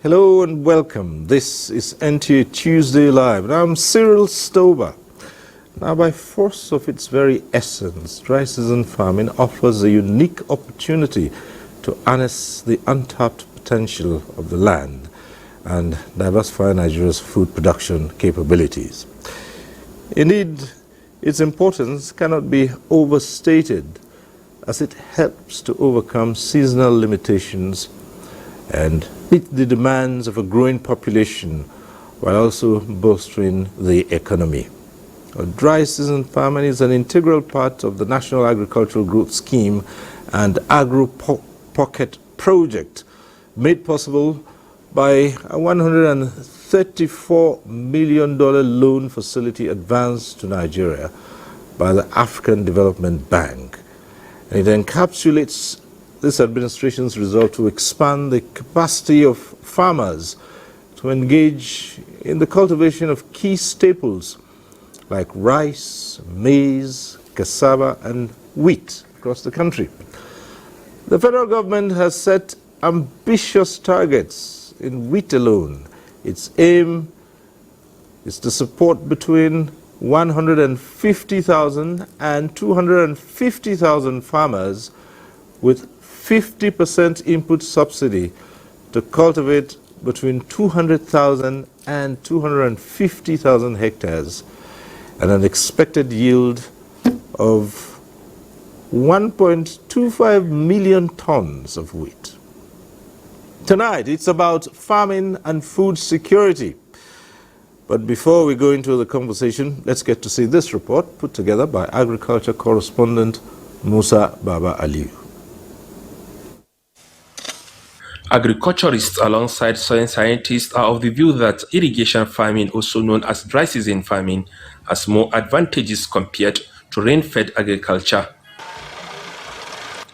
Hello and welcome. This is NTA Tuesday Live, and I'm Cyril Stober. Now, by force of its very essence, dry season farming offers a unique opportunity to harness the untapped potential of the land and diversify Nigeria's food production capabilities. Indeed, its importance cannot be overstated, as it helps to overcome seasonal limitations and meet the demands of a growing population while also bolstering the economy. Dry season farming is an integral part of the National Agricultural Growth Scheme and Agro Pocket Project, made possible by a $134 million loan facility advanced to Nigeria by the African Development Bank. And it encapsulates this administration's resolve to expand the capacity of farmers to engage in the cultivation of key staples like rice, maize, cassava, and wheat across the country. The federal government has set ambitious targets in wheat alone. Its aim is to support between 150,000 and 250,000 farmers with 50% input subsidy to cultivate between 200,000 and 250,000 hectares and an expected yield of 1.25 million tons of wheat. Tonight, it's about farming and food security. But before we go into the conversation, let's get to see this report put together by agriculture correspondent Musa Baba Aliyu. Agriculturists alongside soil scientists are of the view that irrigation farming, also known as dry season farming, has more advantages compared to rain-fed agriculture.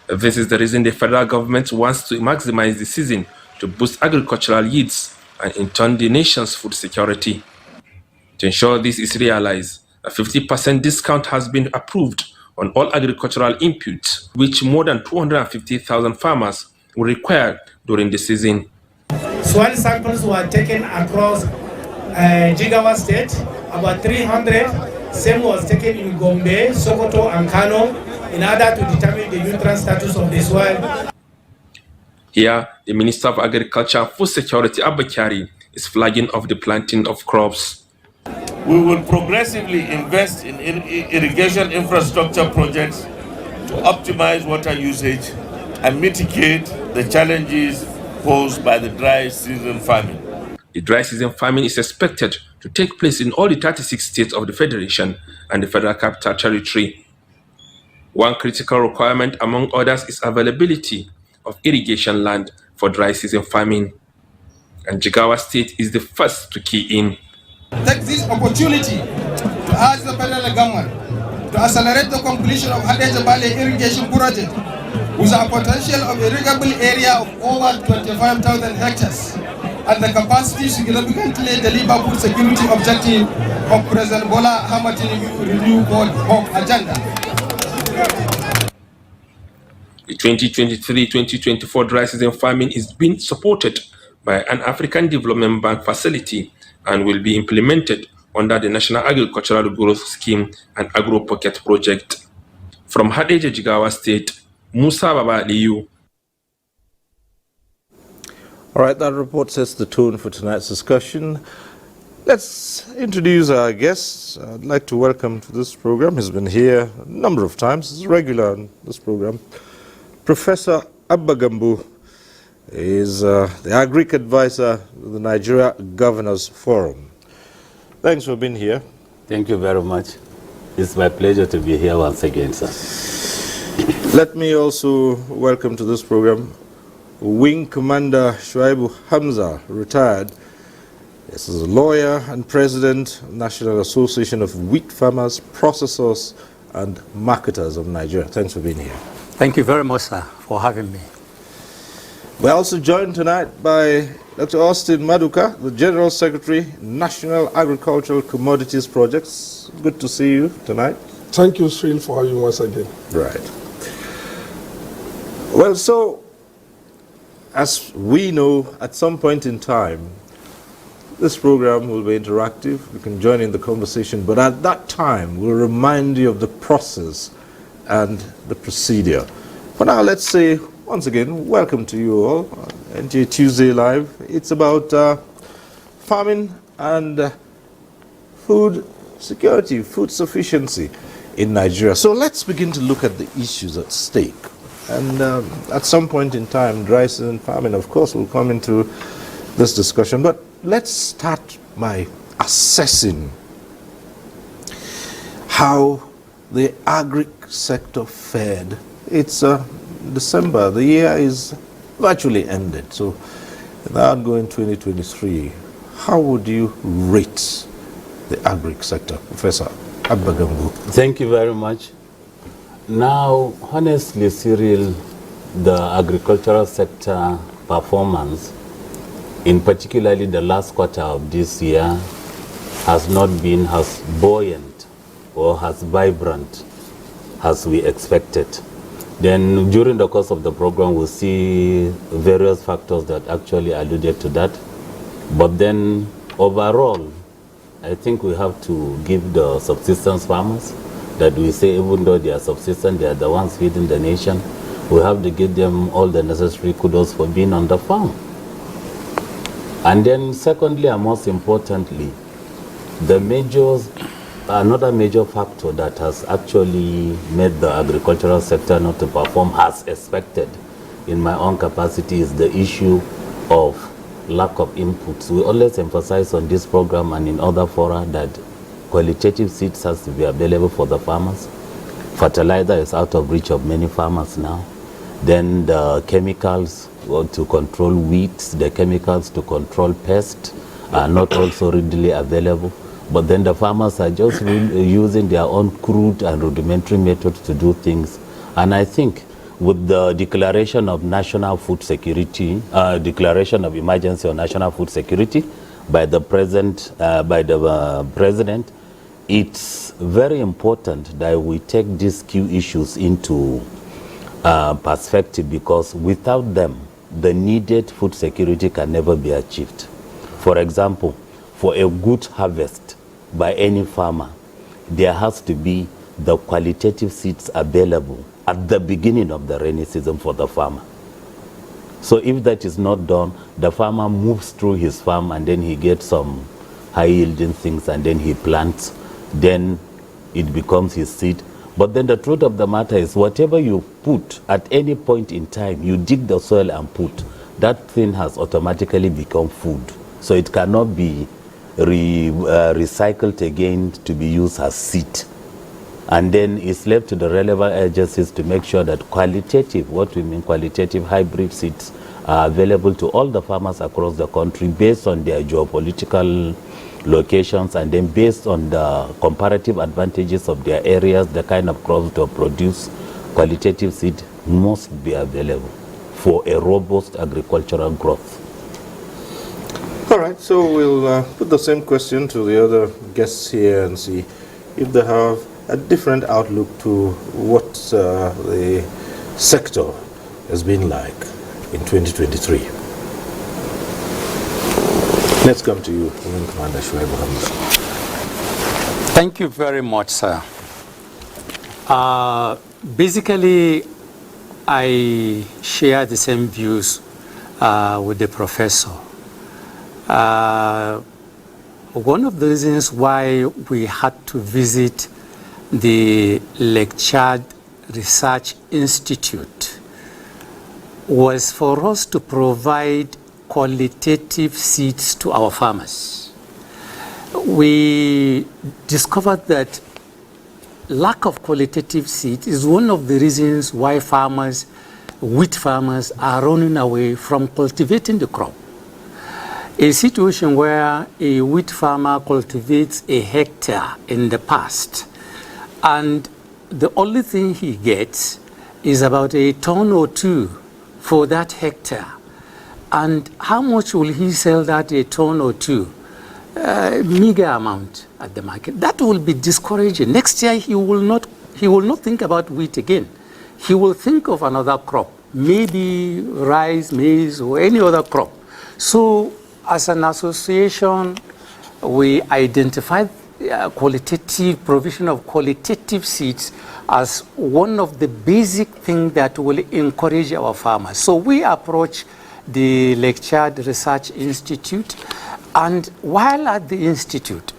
This is the reason the federal government wants to maximize the season to boost agricultural yields and in turn the nation's food security. To ensure this is realized, a 50% discount has been approved on all agricultural inputs, which more than 250,000 farmers will require during the season. Soil samples were taken across Jigawa State, about 300. Same was taken in Gombe, Sokoto, and Kano in order to determine the nutrient status of the soil. Here, the Minister of Agriculture and Food Security, Abuja, is flagging off the planting of crops. We will progressively invest in irrigation infrastructure projects to optimize water usage and mitigate the challenges posed by the dry season farming. The dry season farming is expected to take place in all the 36 states of the Federation and the Federal Capital Territory. One critical requirement, among others, is availability of irrigation land for dry season farming. And Jigawa State is the first to key in. Take this opportunity to ask the federal government to accelerate the completion of Abuja Valley irrigation project with a potential of irrigable area of over 25,000 hectares and the capacity to significantly deliver food security objective of President Bola Ahmed Tinubu Renew Hope agenda. The 2023-2024 dry season farming is being supported by an African Development Bank facility and will be implemented under the National Agricultural Growth Scheme and Agro Pocket Project. From Hadeja, Jigawa State, Musa Baba Aliyu. All right, that report sets the tone for tonight's discussion. Let's introduce our guests. I'd like to welcome to this program. He's been here a number of times. He's regular on this program. Professor Abba Gambo is the Agric Advisor to the Nigeria Governors Forum. Thanks for being here. Thank you very much. It's my pleasure to be here once again, sir. Let me also welcome to this program Wing Commander Shuaibu Hamza, retired. This is a lawyer and president of National Association of Wheat Farmers, Processors and Marketers of Nigeria. Thanks for being here. Thank you very much, sir, for having me. We're also joined tonight by Dr. Austin Maduka, the General Secretary, National Agricultural Commodities Projects. Good to see you tonight. Thank you, Sril, for having you once again. Right. Well, so as we know, at some point in time, this program will be interactive. You can join in the conversation, but at that time, we'll remind you of the process and the procedure. For now, let's say, once again, welcome to you all. NTA Tuesday Live. It's about farming and food security, food sufficiency in Nigeria. So let's begin to look at the issues at stake. And at some point in time, dry season farming, of course, will come into this discussion. But let's start by assessing how the agri sector fared. It's December, the year is virtually ended. So now going 2023, how would you rate the agri sector? Professor Agbagambu. Thank you very much. Now, honestly, Cyril, the agricultural sector performance, in particularly the last quarter of this year, has not been as buoyant or as vibrant as we expected. Then during the course of the program, we'll see various factors that actually alluded to that. But then overall, I think we have to give the subsistence farmers that we say, even though they are subsistent, they are the ones feeding the nation, we have to give them all the necessary kudos for being on the farm. And then secondly, and most importantly, another major factor that has actually made the agricultural sector not to perform as expected in my own capacity is the issue of lack of inputs. We always emphasize on this program and in other fora that qualitative seeds has to be available for the farmers. Fertilizer is out of reach of many farmers now. Then the chemicals to control weeds, the chemicals to control pests are not also readily available. But then the farmers are just using their own crude and rudimentary methods to do things. And I think with the declaration of national food security, declaration of emergency on national food security by the president, it's very important that we take these key issues into perspective, because without them, the needed food security can never be achieved. For example, for a good harvest by any farmer, there has to be the qualitative seeds available at the beginning of the rainy season for the farmer. So if that is not done, the farmer moves through his farm and then he gets some high-yielding things and then he plants. Then it becomes his seed. But then the truth of the matter is, whatever you put at any point in time, you dig the soil and put, that thing has automatically become food. So it cannot be recycled again to be used as seed. And then it's left to the relevant agencies to make sure that qualitative, what we mean qualitative hybrid seeds, are available to all the farmers across the country based on their geopolitical locations, and then based on the comparative advantages of their areas, the kind of crops to produce. Qualitative seed must be available for a robust agricultural growth. All right, so we'll put the same question to the other guests here and see if they have a different outlook to what the sector has been like in 2023. Let's come to you, Commander Shuaib Muhammad. Thank you very much, sir. Basically, I share the same views with the professor. One of the reasons why we had to visit the Lake Chad Research Institute was for us to provide qualitative seeds to our farmers. We discovered that lack of qualitative seed is one of the reasons why wheat farmers are running away from cultivating the crop. A situation where a wheat farmer cultivates a hectare in the past, and the only thing he gets is about a ton or two for that hectare. And how much will he sell that a ton or two? Meager amount at the market. That will be discouraging. Next year he will not think about wheat again. He will think of another crop. maybe rice, maize, or any other crop. So as an association, we identified qualitative provision of qualitative seeds as one of the basic things that will encourage our farmers. So we approach the Lake Chad Research Institute, and while at the institute,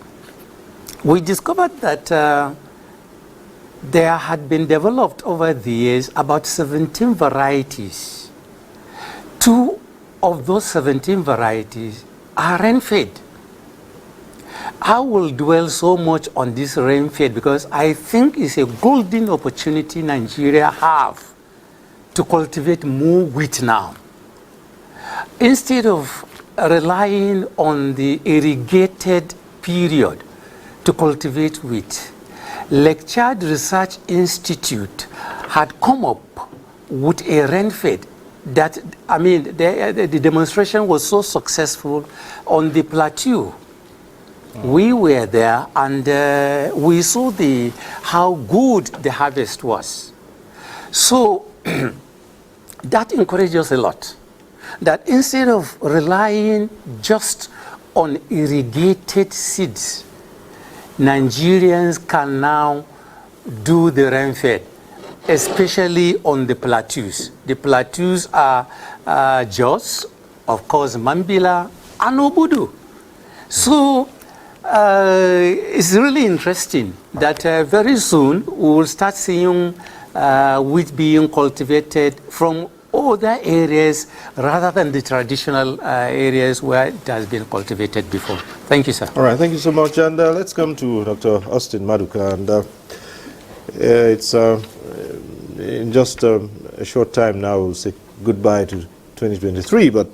we discovered that there had been developed over the years about 17 varieties. 2 of those 17 varieties are rain-fed. I will dwell so much on this rain-fed because I think it's a golden opportunity Nigeria have to cultivate more wheat now. Instead of relying on the irrigated period to cultivate wheat, Lake Chad Research Institute had come up with a rain-fed that, I mean, the demonstration was so successful on the plateau. We were there and we saw how good the harvest was. So that encouraged us a lot. That instead of relying just on irrigated seeds, Nigerians can now do the rain-fed, especially on the plateaus. The plateaus are Jos, of course, Mambila, and Obudu. So it's really interesting that very soon we will start seeing wheat being cultivated from other areas rather than the traditional areas where it has been cultivated before. Thank you, sir. All right, thank you so much. And let's come to Dr. Austin Maduka. And it's in just a short time now, we'll say goodbye to 2023. But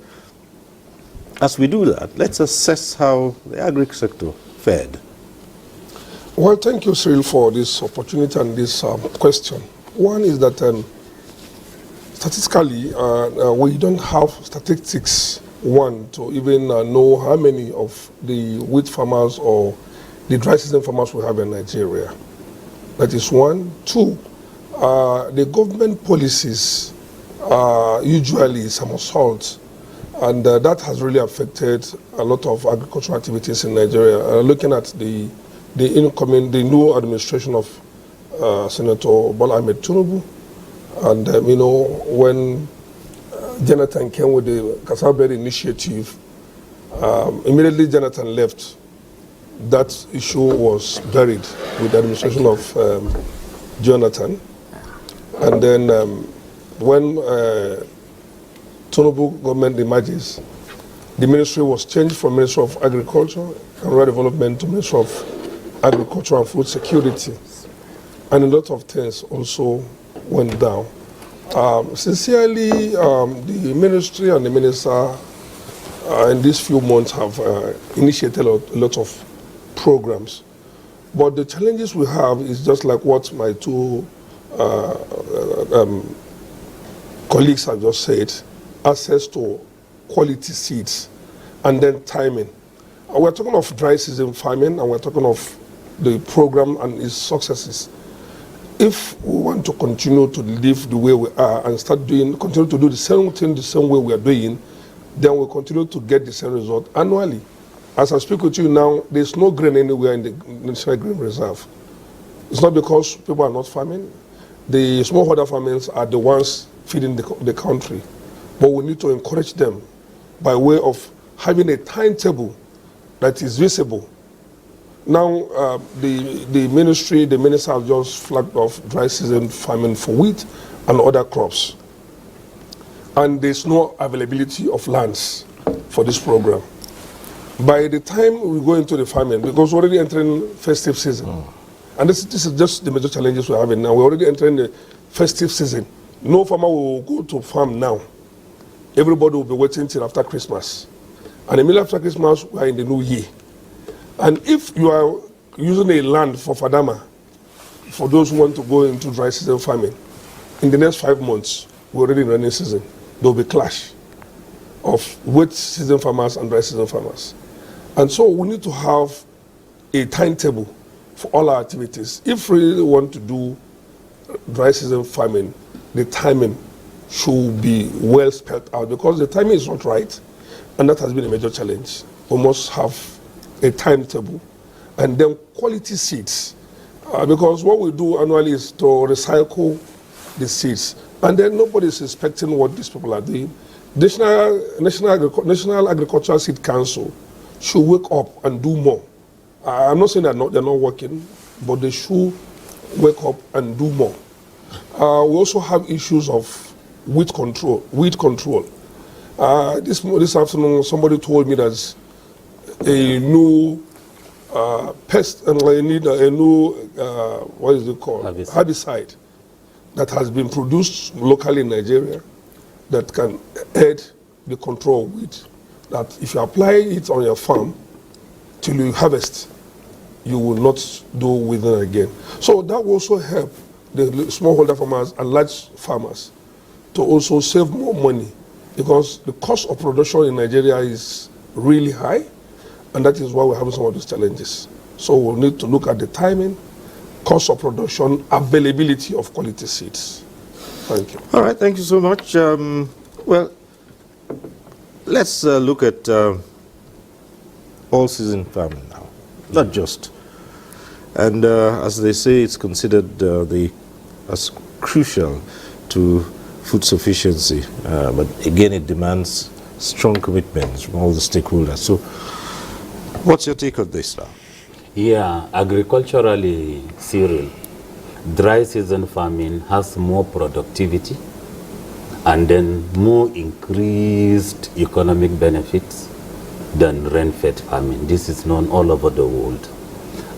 as we do that, let's assess how the agri sector fared. Well, thank you, Cyril, for this opportunity and this question. One is that statistically, we don't have statistics, one, to even know how many of the wheat farmers or the dry season farmers we have in Nigeria. That is one. Two, the government policies usually somersault, and that has really affected a lot of agricultural activities in Nigeria. Looking at the new administration of Senator Bola Ahmed Tinubu, and when Jonathan came with the Kasabed initiative, immediately Jonathan left, that issue was buried with the administration of Jonathan. And then when Tinubu government emerges, the ministry was changed from Ministry of Agriculture and Rural Development to Ministry of Agriculture and Food Security. And a lot of things also went down. Sincerely, the ministry and the minister in these few months have initiated a lot of programs. But the challenges we have is just like what my two colleagues have just said: access to quality seeds and then timing. We're talking of dry season farming, and we're talking of the program and its successes. If we want to continue to live the way we are and continue to do the same thing the same way we are doing, then we'll continue to get the same result annually. As I speak with you now, there's no grain anywhere in the National Grain Reserve. It's not because people are not farming. The smallholder farmers are the ones feeding the country. But we need to encourage them by way of having a timetable that is visible. Now, the minister has just flagged off dry season farming for wheat and other crops. And there's no availability of lands for this program. By the time we go into the farming, because we're already entering festive season, and this is just the major challenges we're having now. We're already entering the festive season. No farmer will go to farm now. Everybody will be waiting till after Christmas. And immediately after Christmas, we are in the new year. And if you are using a land for Fadama, for those who want to go into dry season farming, in the next 5 months, we're already in rainy season. There will be clash of wet season farmers and dry season farmers. And so we need to have a timetable for all our activities. If we really want to do dry season farming, the timing should be well spelled out, because the timing is not right, and that has been a major challenge. We must have a timetable, and then quality seeds, because what we do annually is to recycle the seeds, and then nobody is expecting what these people are doing. National Agricultural Seed Council should wake up and do more. I'm not saying they're not working, but they should wake up and do more. We also have issues of weed control. This afternoon, somebody told me there's a new pest, and I need a new what is it called? Herbicide that has been produced locally in Nigeria that can aid the control of weed. That if you apply it on your farm till you harvest, you will not do weeding again. So that will also help the smallholder farmers and large farmers to also save more money, because the cost of production in Nigeria is really high, and that is why we're having some of these challenges. So we'll need to look at the timing, cost of production, availability of quality seeds. Thank you. All right, thank you so much. Well, let's look at all-season farming now, not just. And as they say, it's considered as crucial to food sufficiency. But again, it demands strong commitments from all the stakeholders. So what's your take on this now? Yeah, agriculturally, Cyril, dry season farming has more productivity and then more increased economic benefits than rain-fed farming. This is known all over the world.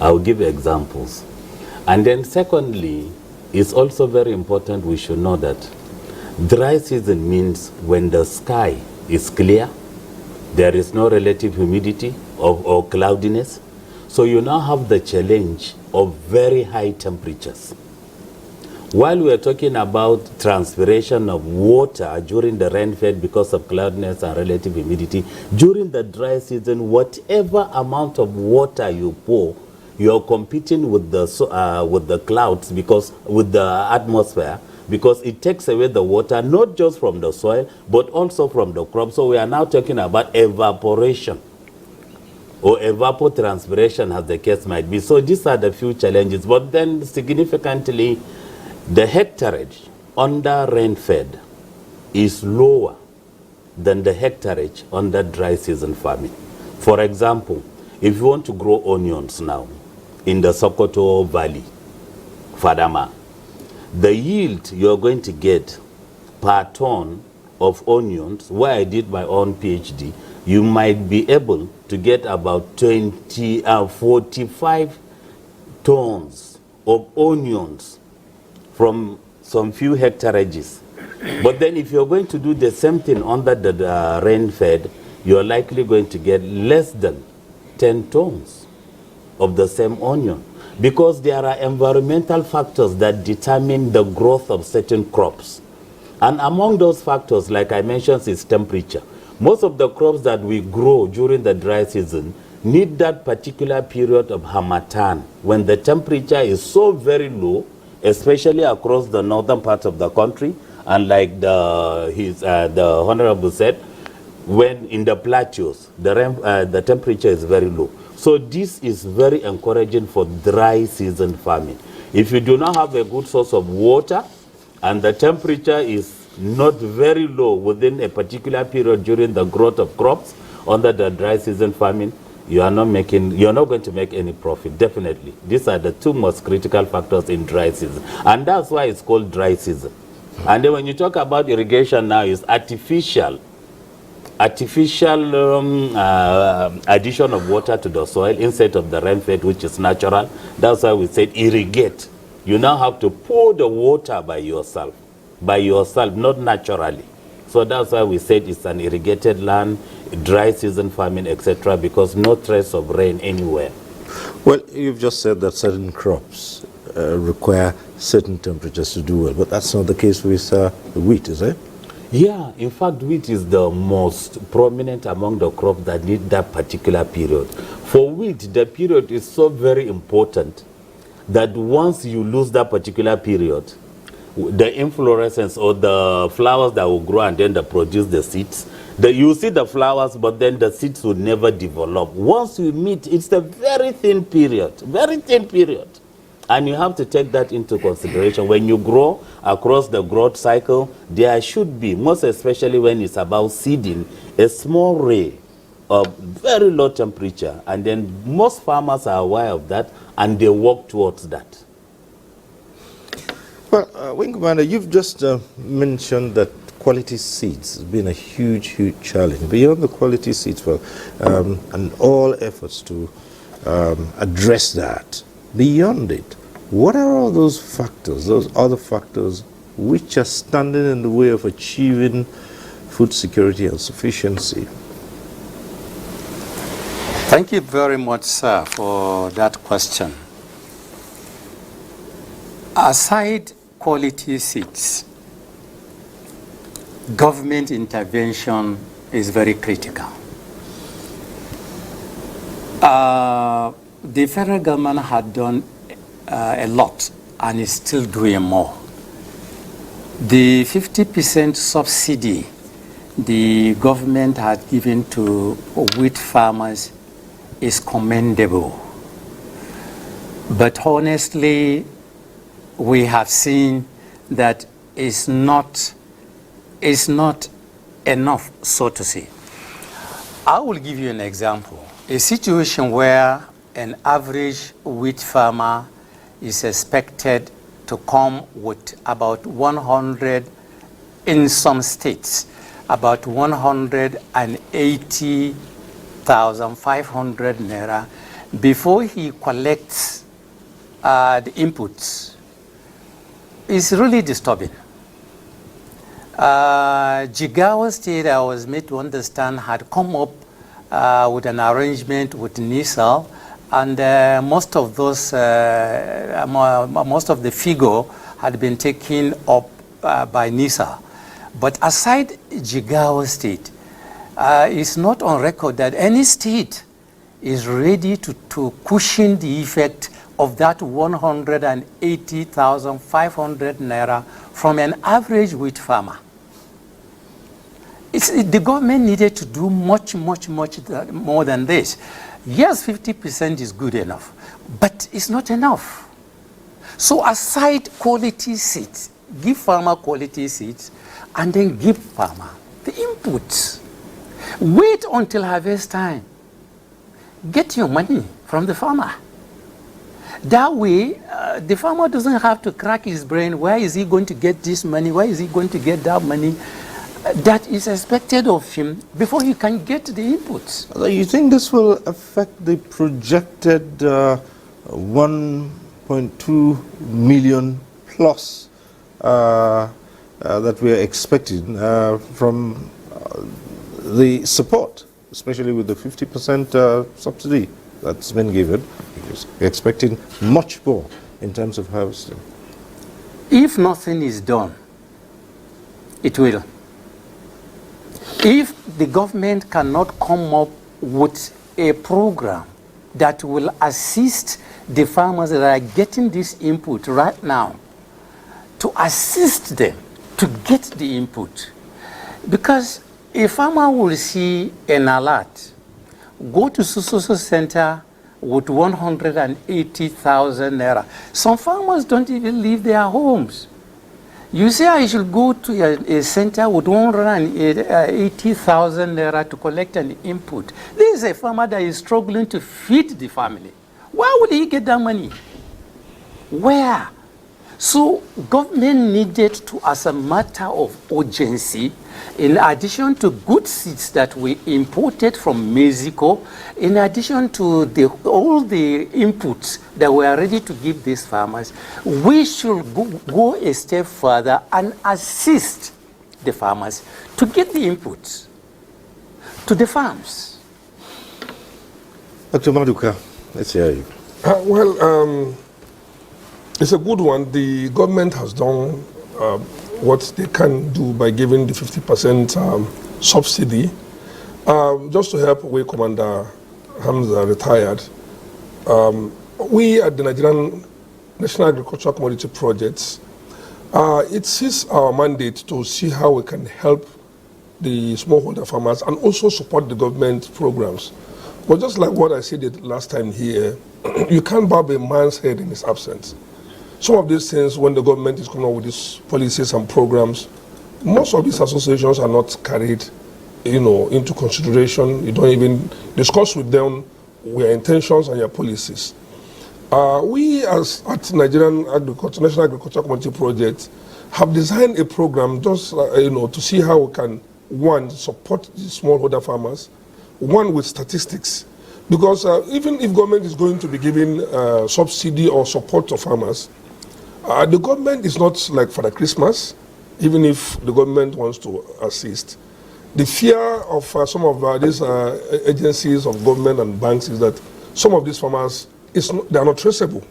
I'll give examples. And then secondly, it's also very important we should know that dry season means when the sky is clear, there is no relative humidity or cloudiness. So you now have the challenge of very high temperatures. While we are talking about transpiration of water during the rain-fed because of cloudiness and relative humidity, during the dry season, whatever amount of water you pour, you're competing with the clouds, because with the atmosphere, because it takes away the water not just from the soil but also from the crop. So we are now talking about evaporation or evapotranspiration, as the case might be. So these are the few challenges. But then significantly, the hectarage under rain-fed is lower than the hectarage under dry season farming. For example, if you want to grow onions now in the Sokoto Valley, Fadama, the yield you're going to get per ton of onions, where I did my own PhD, you might be able to get about 45 tons of onions from some few hectarages. But then if you're going to do the same thing under the rain-fed, you're likely going to get less than 10 tons of the same onion, because there are environmental factors that determine the growth of certain crops. And among those factors, like I mentioned, is temperature. Most of the crops that we grow during the dry season need that particular period of harmattan, when the temperature is so very low, especially across the northern part of the country, and like the Honorable said, when in the plateaus, the temperature is very low. So this is very encouraging for dry season farming. If you do not have a good source of water and the temperature is not very low within a particular period during the growth of crops under the dry season farming, you're not going to make any profit, definitely. These are the two most critical factors in dry season. And that's why it's called dry season. And then when you talk about irrigation now, it's artificial addition of water to the soil instead of the rain-fed, which is natural. That's why we said irrigate. You now have to pour the water by yourself, not naturally. So that's why we said it's an irrigated land, dry season farming, etc., because no trace of rain anywhere. Well, you've just said that certain crops require certain temperatures to do well, but that's not the case with wheat, is it? Yeah, in fact, wheat is the most prominent among the crops that need that particular period. For wheat, the period is so very important that once you lose that particular period, the inflorescence or the flowers that will grow and then they produce the seeds. You see the flowers, but then the seeds will never develop. Once you meet, it's a very thin period. And you have to take that into consideration. When you grow across the growth cycle, there should be, most especially when it's about seeding, a small ray of very low temperature. And then most farmers are aware of that and they work towards that. Well, Wing Commander, you've just mentioned that quality seeds has been a huge challenge. Beyond the quality seeds, and all efforts to address that, beyond it, what are all those factors, those other factors, which are standing in the way of achieving food security and sufficiency? Thank you very much, sir, for that question. Aside quality seeds, government intervention is very critical. The federal government had done a lot and is still doing more. The 50% subsidy the government had given to wheat farmers is commendable. But honestly, we have seen that it's not enough, so to say. I will give you an example. A situation where an average wheat farmer is expected to come with about 100, in some states, about 180,500 naira before he collects the inputs. It's really disturbing. Jigawa State, I was made to understand, had come up with an arrangement with NISAL, and most of the figure had been taken up by NISAL. But aside Jigawa State, it's not on record that any state is ready to cushion the effect of that 180,500 naira from an average wheat farmer. The government needed to do much more than this. Yes, 50% is good enough, but it's not enough. So aside quality seeds, give farmer quality seeds, and then give farmer the inputs. Wait until harvest time. Get your money from the farmer. That way, the farmer doesn't have to crack his brain. Where is he going to get this money? Where is he going to get that money? That is expected of him before he can get the inputs. You think this will affect the projected 1.2 million plus that we are expecting from the support, especially with the 50% subsidy that's been given? Because we're expecting much more in terms of harvesting. If nothing is done, it will. If the government cannot come up with a program that will assist the farmers that are getting this input right now, to assist them to get the input. Because a farmer will see an alert, go to Susoso Center with 180,000 naira. Some farmers don't even leave their homes. You say I should go to a center with 180,000 naira to collect an input. This is a farmer that is struggling to feed the family. Where would he get that money? Where? So government needed to, as a matter of urgency, in addition to good seeds that we imported from Mexico, in addition to all the inputs that we are ready to give these farmers, we should go a step further and assist the farmers to get the inputs to the farms. Dr. Maduka, let's hear you. It's a good one. The government has done what they can do by giving the 50% subsidy. Just to help where Commander Hamza retired, we at the Nigerian National Agricultural Commodity Projects It is our mandate to see how we can help the smallholder farmers and also support the government programs. But just like what I said the last time here, you can't bob a man's head in his absence. Some of these things, when the government is coming up with these policies and programs, most of these associations are not carried, into consideration. You don't even discuss with them your intentions and your policies. We, as at Nigerian National Agriculture Community Project, have designed a program just to see how we can, one, support the smallholder farmers, one with statistics, because even if government is going to be giving subsidy or support to farmers, the government is not like Father Christmas. Even if the government wants to assist, the fear of some of these agencies of government and banks is that some of these farmers, they are not traceable.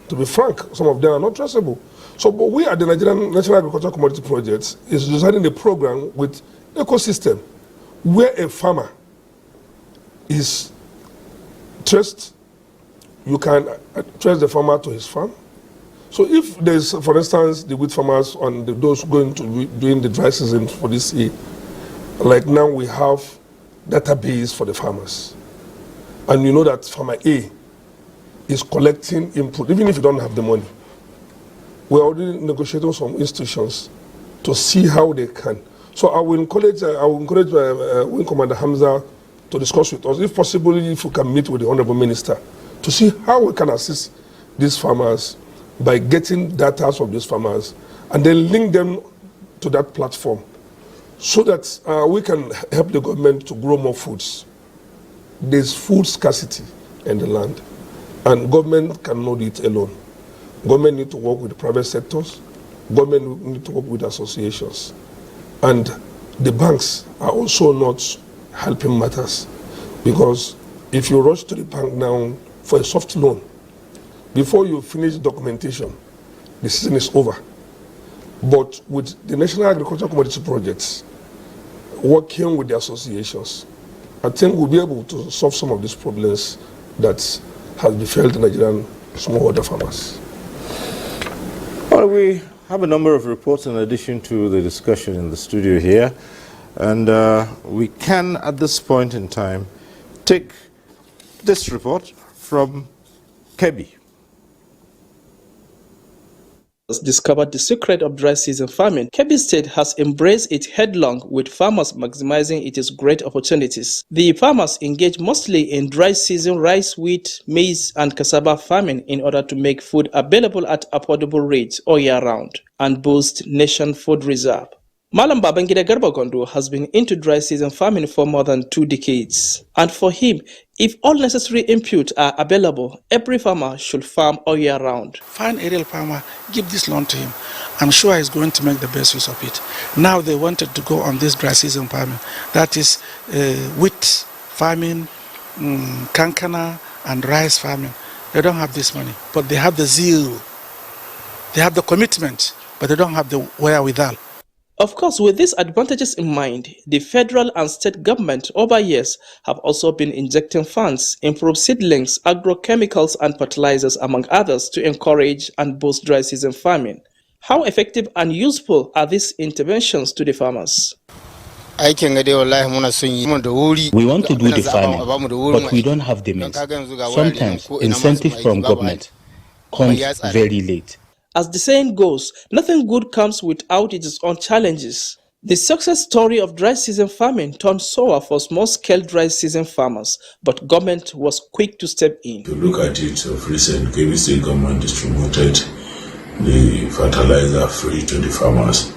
To be frank, some of them are not traceable. So, but we at the Nigerian National Agriculture Commodity Project is designing a program with ecosystem where a farmer is traced. You can trace the farmer to his farm. So if there's, for instance, the wheat farmers and those going to be doing the dry season for this year, like now we have database for the farmers. And you know that farmer A is collecting input, even if you don't have the money. We're already negotiating with some institutions to see how they can. So I will encourage Wing Commander Hamza to discuss with us, if possible, if we can meet with the Honorable Minister, to see how we can assist these farmers by getting data from these farmers and then link them to that platform so that we can help the government to grow more foods. There's food scarcity in the land, and government cannot do it alone. Government need to work with the private sectors, government need to work with associations, and the banks are also not helping matters, because if you rush to the bank now for a soft loan, before you finish documentation, the season is over. But with the National Agriculture Commodity Projects, working with the associations, I think we'll be able to solve some of these problems that has befell the Nigerian smallholder farmers. Well, we have a number of reports in addition to the discussion in the studio here, and we can, at this point in time, take this report from Kebbi. Discovered the secret of dry season farming, Kebbi State has embraced it headlong, with farmers maximizing its great opportunities. The farmers engage mostly in dry season rice, wheat, maize, and cassava farming in order to make food available at affordable rates all year round and boost nation food reserve. Malam Babangida Garbagondo has been into dry season farming for more than 2 decades. And for him, if all necessary inputs are available, every farmer should farm all year round. Find a real farmer, give this loan to him. I'm sure he's going to make the best use of it. Now they wanted to go on this dry season farming. That is wheat farming, kankana, and rice farming. They don't have this money, but they have the zeal. They have the commitment, but they don't have the wherewithal. Of course, with these advantages in mind, the federal and state government over years have also been injecting funds, improve seedlings, agrochemicals, and fertilizers, among others, to encourage and boost dry season farming. How effective and useful are these interventions to the farmers? We want to do the farming, but we don't have the means. Sometimes incentive from government comes very late. As the saying goes, nothing good comes without its own challenges. The success story of dry season farming turned sour for small-scale dry season farmers, but government was quick to step in. If you look at it, of recent, Kebbi State government distributed the fertilizer free to the farmers,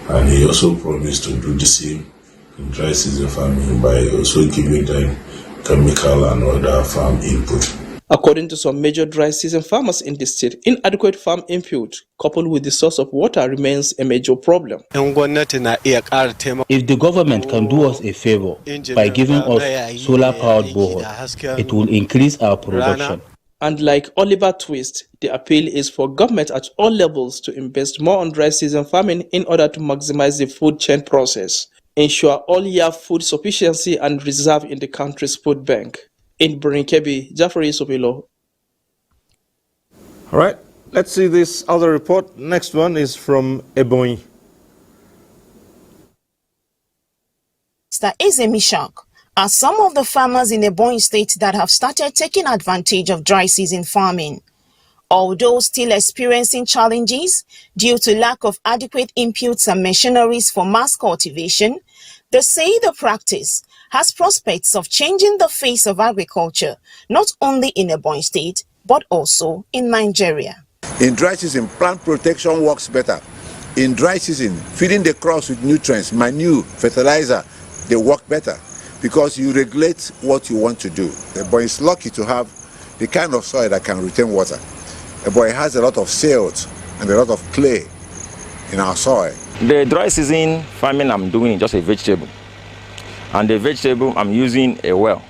and he also promised to do the same in dry season farming by also giving them chemical and other farm input. According to some major dry season farmers in the state, inadequate farm input coupled with the source of water remains a major problem. If the government can do us a favor by giving us solar-powered borehole, it will increase our production. And like Oliver Twist, the appeal is for government at all levels to invest more on dry season farming in order to maximize the food chain process, ensure all-year food sufficiency and reserve in the country's food bank. In Kebbi, Jafari Sobilo. All right, Let's see this other report. Next one is from Ebonyi. Mr. Ezemishak are some of the farmers in Ebonyi State that have started taking advantage of dry season farming. Although still experiencing challenges due to lack of adequate inputs and machineries for mass cultivation, they say the practice has prospects of changing the face of agriculture, not only in Ebonyi State, but also in Nigeria. In dry season, plant protection works better. In dry season, feeding the crops with nutrients, manure, fertilizer, they work better because you regulate what you want to do. Ebonyi is lucky to have the kind of soil that can retain water. Ebonyi has a lot of silt and a lot of clay in our soil. The dry season farming I'm doing is just a vegetable. And the vegetable I'm using a well,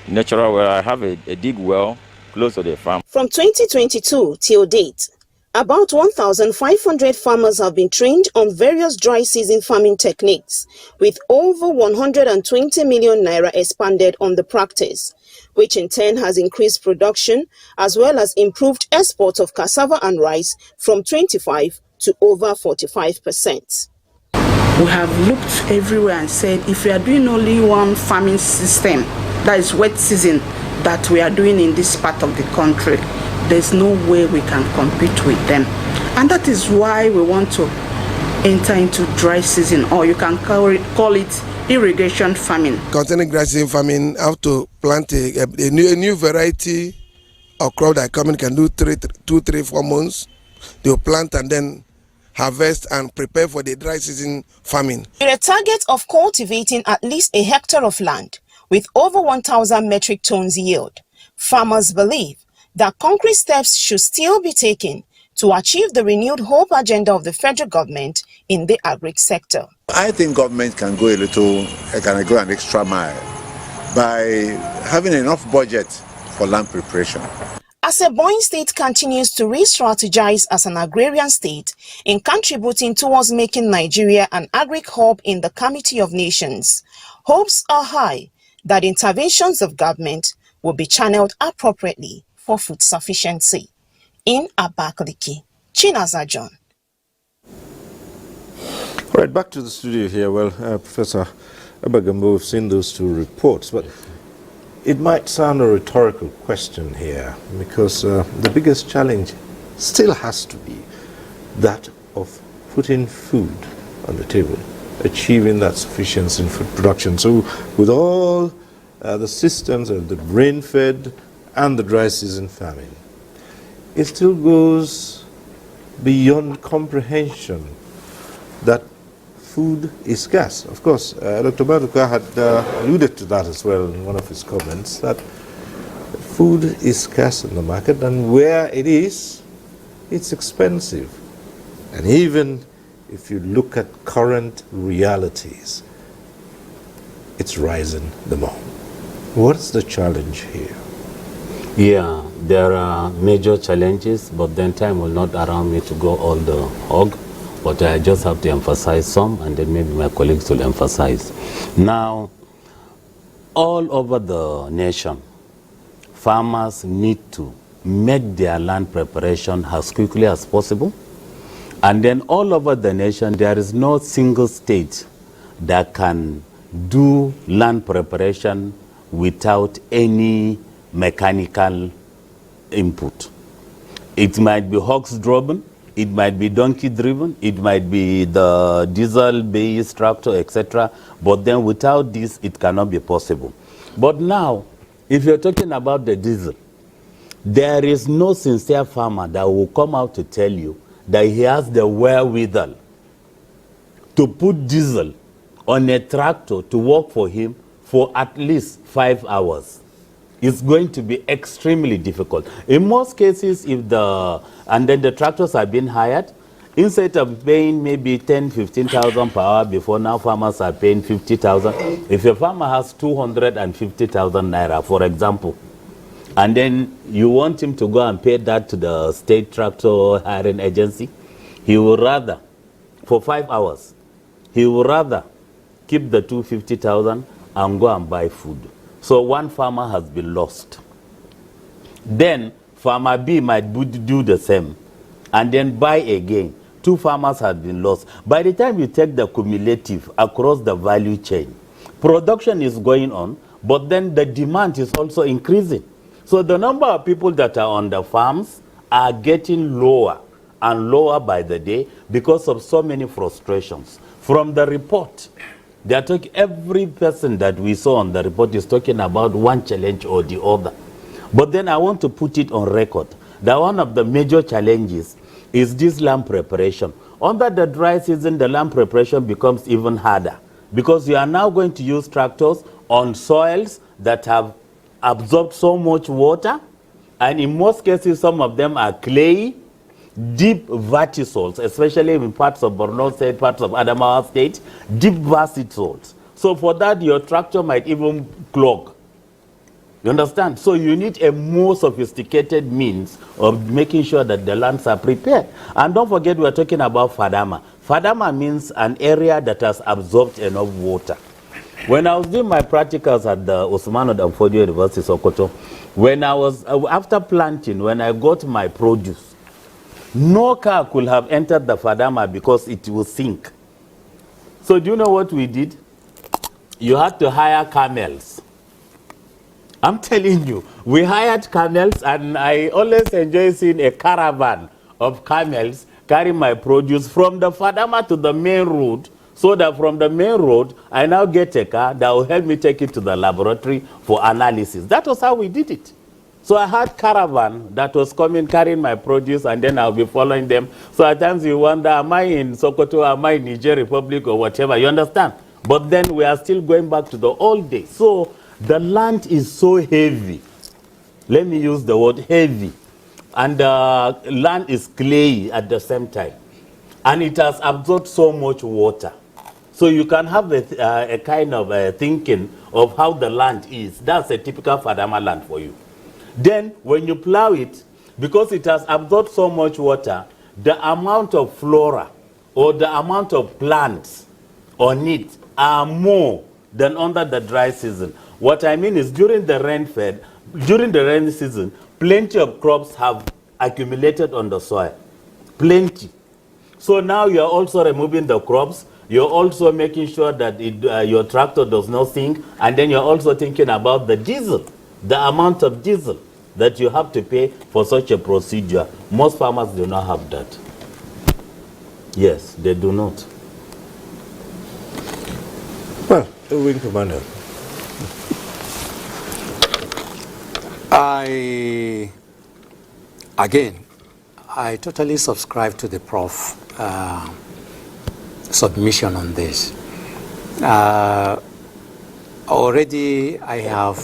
natural well. I have a deep well close to the farm. From 2022 till date, about 1,500 farmers have been trained on various dry season farming techniques, with over 120 million naira expended on the practice, which in turn has increased production as well as improved export of cassava and rice from 25 to over 45%. We have looked everywhere and said if we are doing only one farming system, that is wet season, that we are doing in this part of the country, there's no way we can compete with them. And that is why we want to enter into dry season, or you can call it irrigation farming. Concerning dry season farming, how to plant a new variety of crop that can do 2, 3, 4 months. They'll plant and then harvest and prepare for the dry season farming. With a target of cultivating at least a hectare of land with over 1,000 metric tons yield, farmers believe that concrete steps should still be taken to achieve the renewed hope agenda of the federal government in the agri sector. I think government can go an extra mile by having enough budget for land preparation. As Ebonyi State continues to re-strategize as an agrarian state in contributing towards making Nigeria an agri hub in the Committee of Nations, hopes are high that interventions of government will be channeled appropriately for food sufficiency. In Abakaliki, Chinaza John. All right, back to the studio here. Well, Professor Abagambo, we've seen those two reports, but it might sound a rhetorical question here because the biggest challenge still has to be that of putting food on the table, achieving that sufficiency in food production. So with all the systems of the rain-fed and the dry season farming, it still goes beyond comprehension that food is scarce. Of course, Dr. Maduka had alluded to that as well in one of his comments, that food is scarce in the market, and where it is, it's expensive. And even if you look at current realities, it's rising the more. What's the challenge here? Yeah, there are major challenges, but then time will not allow me to go all the hog. But I just have to emphasize some, and then maybe my colleagues will emphasize. Now, all over the nation, farmers need to make their land preparation as quickly as possible. And then all over the nation, there is no single state that can do land preparation without any mechanical input. It might be horse-driven, it might be donkey-driven, it might be the diesel-based tractor, etc. But then without this, it cannot be possible. But now, if you're talking about the diesel, there is no sincere farmer that will come out to tell you that he has the wherewithal to put diesel on a tractor to work for him for at least 5 hours. It's going to be extremely difficult. In most cases, and then the tractors are being hired, instead of paying maybe 10, 15,000 per hour before, now farmers are paying 50,000. If a farmer has 250,000 naira, for example, and then you want him to go and pay that to the state tractor hiring agency, he will rather, for 5 hours, he will rather keep the 250,000 and go and buy food. So one farmer has been lost. Then Farmer B might do the same and then buy again. 2 farmers have been lost. By the time you take the cumulative across the value chain, production is going on, but then the demand is also increasing. So the number of people that are on the farms are getting lower and lower by the day because of so many frustrations. From the report, they are talking, every person that we saw on the report is talking about one challenge or the other. But then I want to put it on record that one of the major challenges is this land preparation. Under the dry season, the land preparation becomes even harder because you are now going to use tractors on soils that have absorbed so much water, and in most cases, some of them are clay, deep vertisols, especially in parts of Borno State, parts of Adamawa State, deep vertisols. So for that, your tractor might even clog. You understand? So you need a more sophisticated means of making sure that the lands are prepared. And don't forget, we're talking about Fadama. Fadama means an area that has absorbed enough water. When I was doing my practicals at the Osmano Danfodio University, Sokoto, when I was, after planting, when I got my produce, no car could have entered the Fadama because it will sink. So do you know what we did? You had to hire camels. I'm telling you, we hired camels, and I always enjoy seeing a caravan of camels carrying my produce from the Fadama to the main road, so that from the main road, I now get a car that will help me take it to the laboratory for analysis. That was how we did it. So I had caravan that was coming, carrying my produce, and then I'll be following them. So at times you wonder, am I in Sokoto, am I in Niger Republic, or whatever, you understand? But then we are still going back to the old days. So the land is so heavy. Let me use the word heavy. And the land is clayey at the same time. And it has absorbed so much water. So you can have a kind of thinking of how the land is. That's a typical Fadama land for you. Then when you plow it, because it has absorbed so much water, the amount of flora or the amount of plants on it are more than under the dry season. What I mean is during the rain season, plenty of crops have accumulated on the soil. Plenty. So now you're also removing the crops. You're also making sure that your tractor does not sink. And then you're also thinking about the diesel, the amount of diesel that you have to pay for such a procedure. Most farmers do not have that. Yes, they do not. Well, Wing Commander. I totally subscribe to the Prof submission on this. Already I have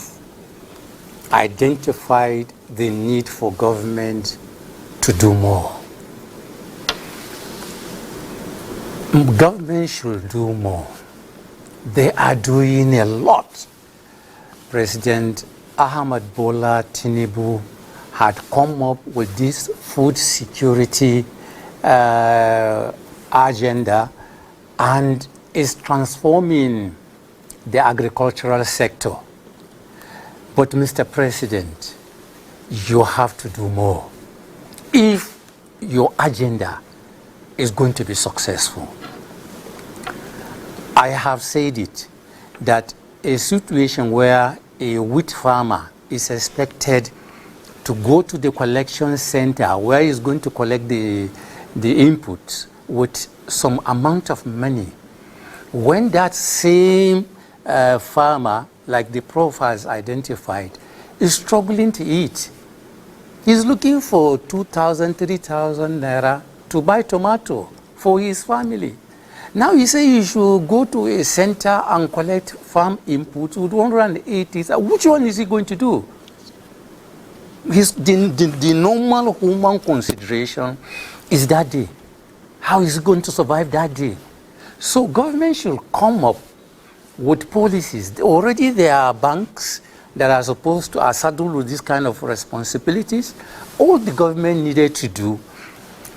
identified the need for government to do more. Government should do more. They are doing a lot. President Ahmed Bola Tinubu had come up with this food security agenda and is transforming the agricultural sector. But Mr. President, you have to do more if your agenda is going to be successful. I have said it, that a situation where a wheat farmer is expected to go to the collection center where he's going to collect the inputs with some amount of money, when that same farmer, like the Prof has identified, is struggling to eat, he's looking for 2,000, 3,000 naira to buy tomato for his family. Now you say you should go to a center and collect farm inputs with 180. Which one is he going to do? The normal human consideration is that day. How is he going to survive that day? So government should come up with policies. Already there are banks that are supposed to saddled with this kind of responsibilities. All the government needed to do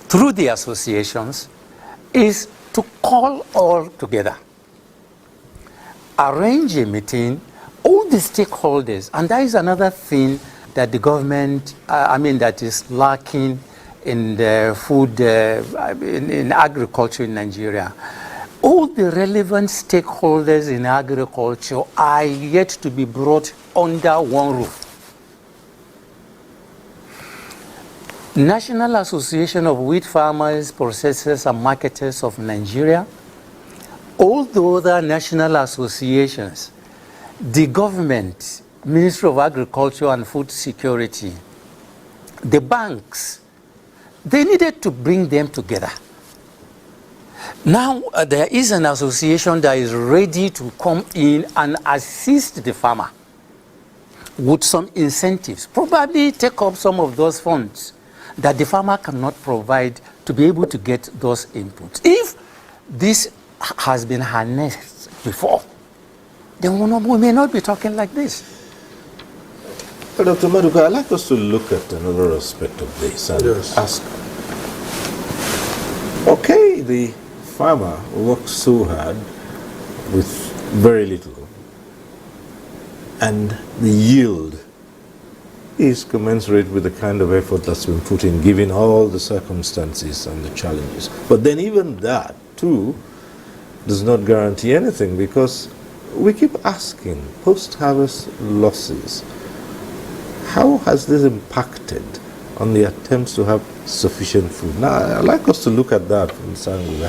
through the associations is to call all together, arrange a meeting, all the stakeholders, and that is another thing that the government, that is lacking in the food, in agriculture in Nigeria. All the relevant stakeholders in agriculture are yet to be brought under one roof. National Association of Wheat Farmers, Processors and Marketers of Nigeria, all the other national associations, the government, Ministry of Agriculture and Food Security, the banks, they needed to bring them together. Now there is an association that is ready to come in and assist the farmer with some incentives, probably take up some of those funds that the farmer cannot provide to be able to get those inputs. If this has been harnessed before, then we may not be talking like this. But Dr. Maduka, I'd like us to look at another aspect of this and ask, okay, the farmer works so hard with very little, and the yield is commensurate with the kind of effort that's been put in, given all the circumstances and the challenges. But then even that, too, does not guarantee anything, because we keep asking, post-harvest losses, how has this impacted on the attempts to have sufficient food? Now, I'd like us to look at that from this angle.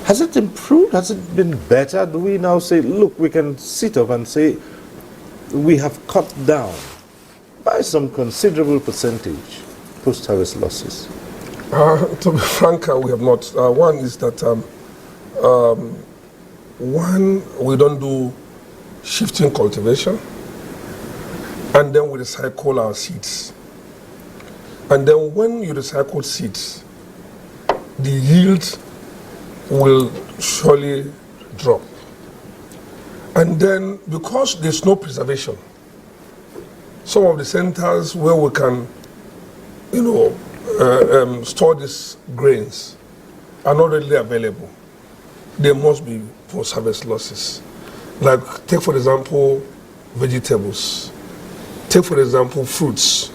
Has it improved? Has it been better? Do we now say, look, we can sit up and say, we have cut down by some considerable percentage post-harvest losses? To be frank, we have not. One is that, we don't do shifting cultivation, and then we recycle our seeds. And then when you recycle seeds, the yield will surely drop. And then because there's no preservation, some of the centers where we can, store these grains are not readily available. There must be post-harvest losses. Like, take for example, vegetables. Take for example, fruits.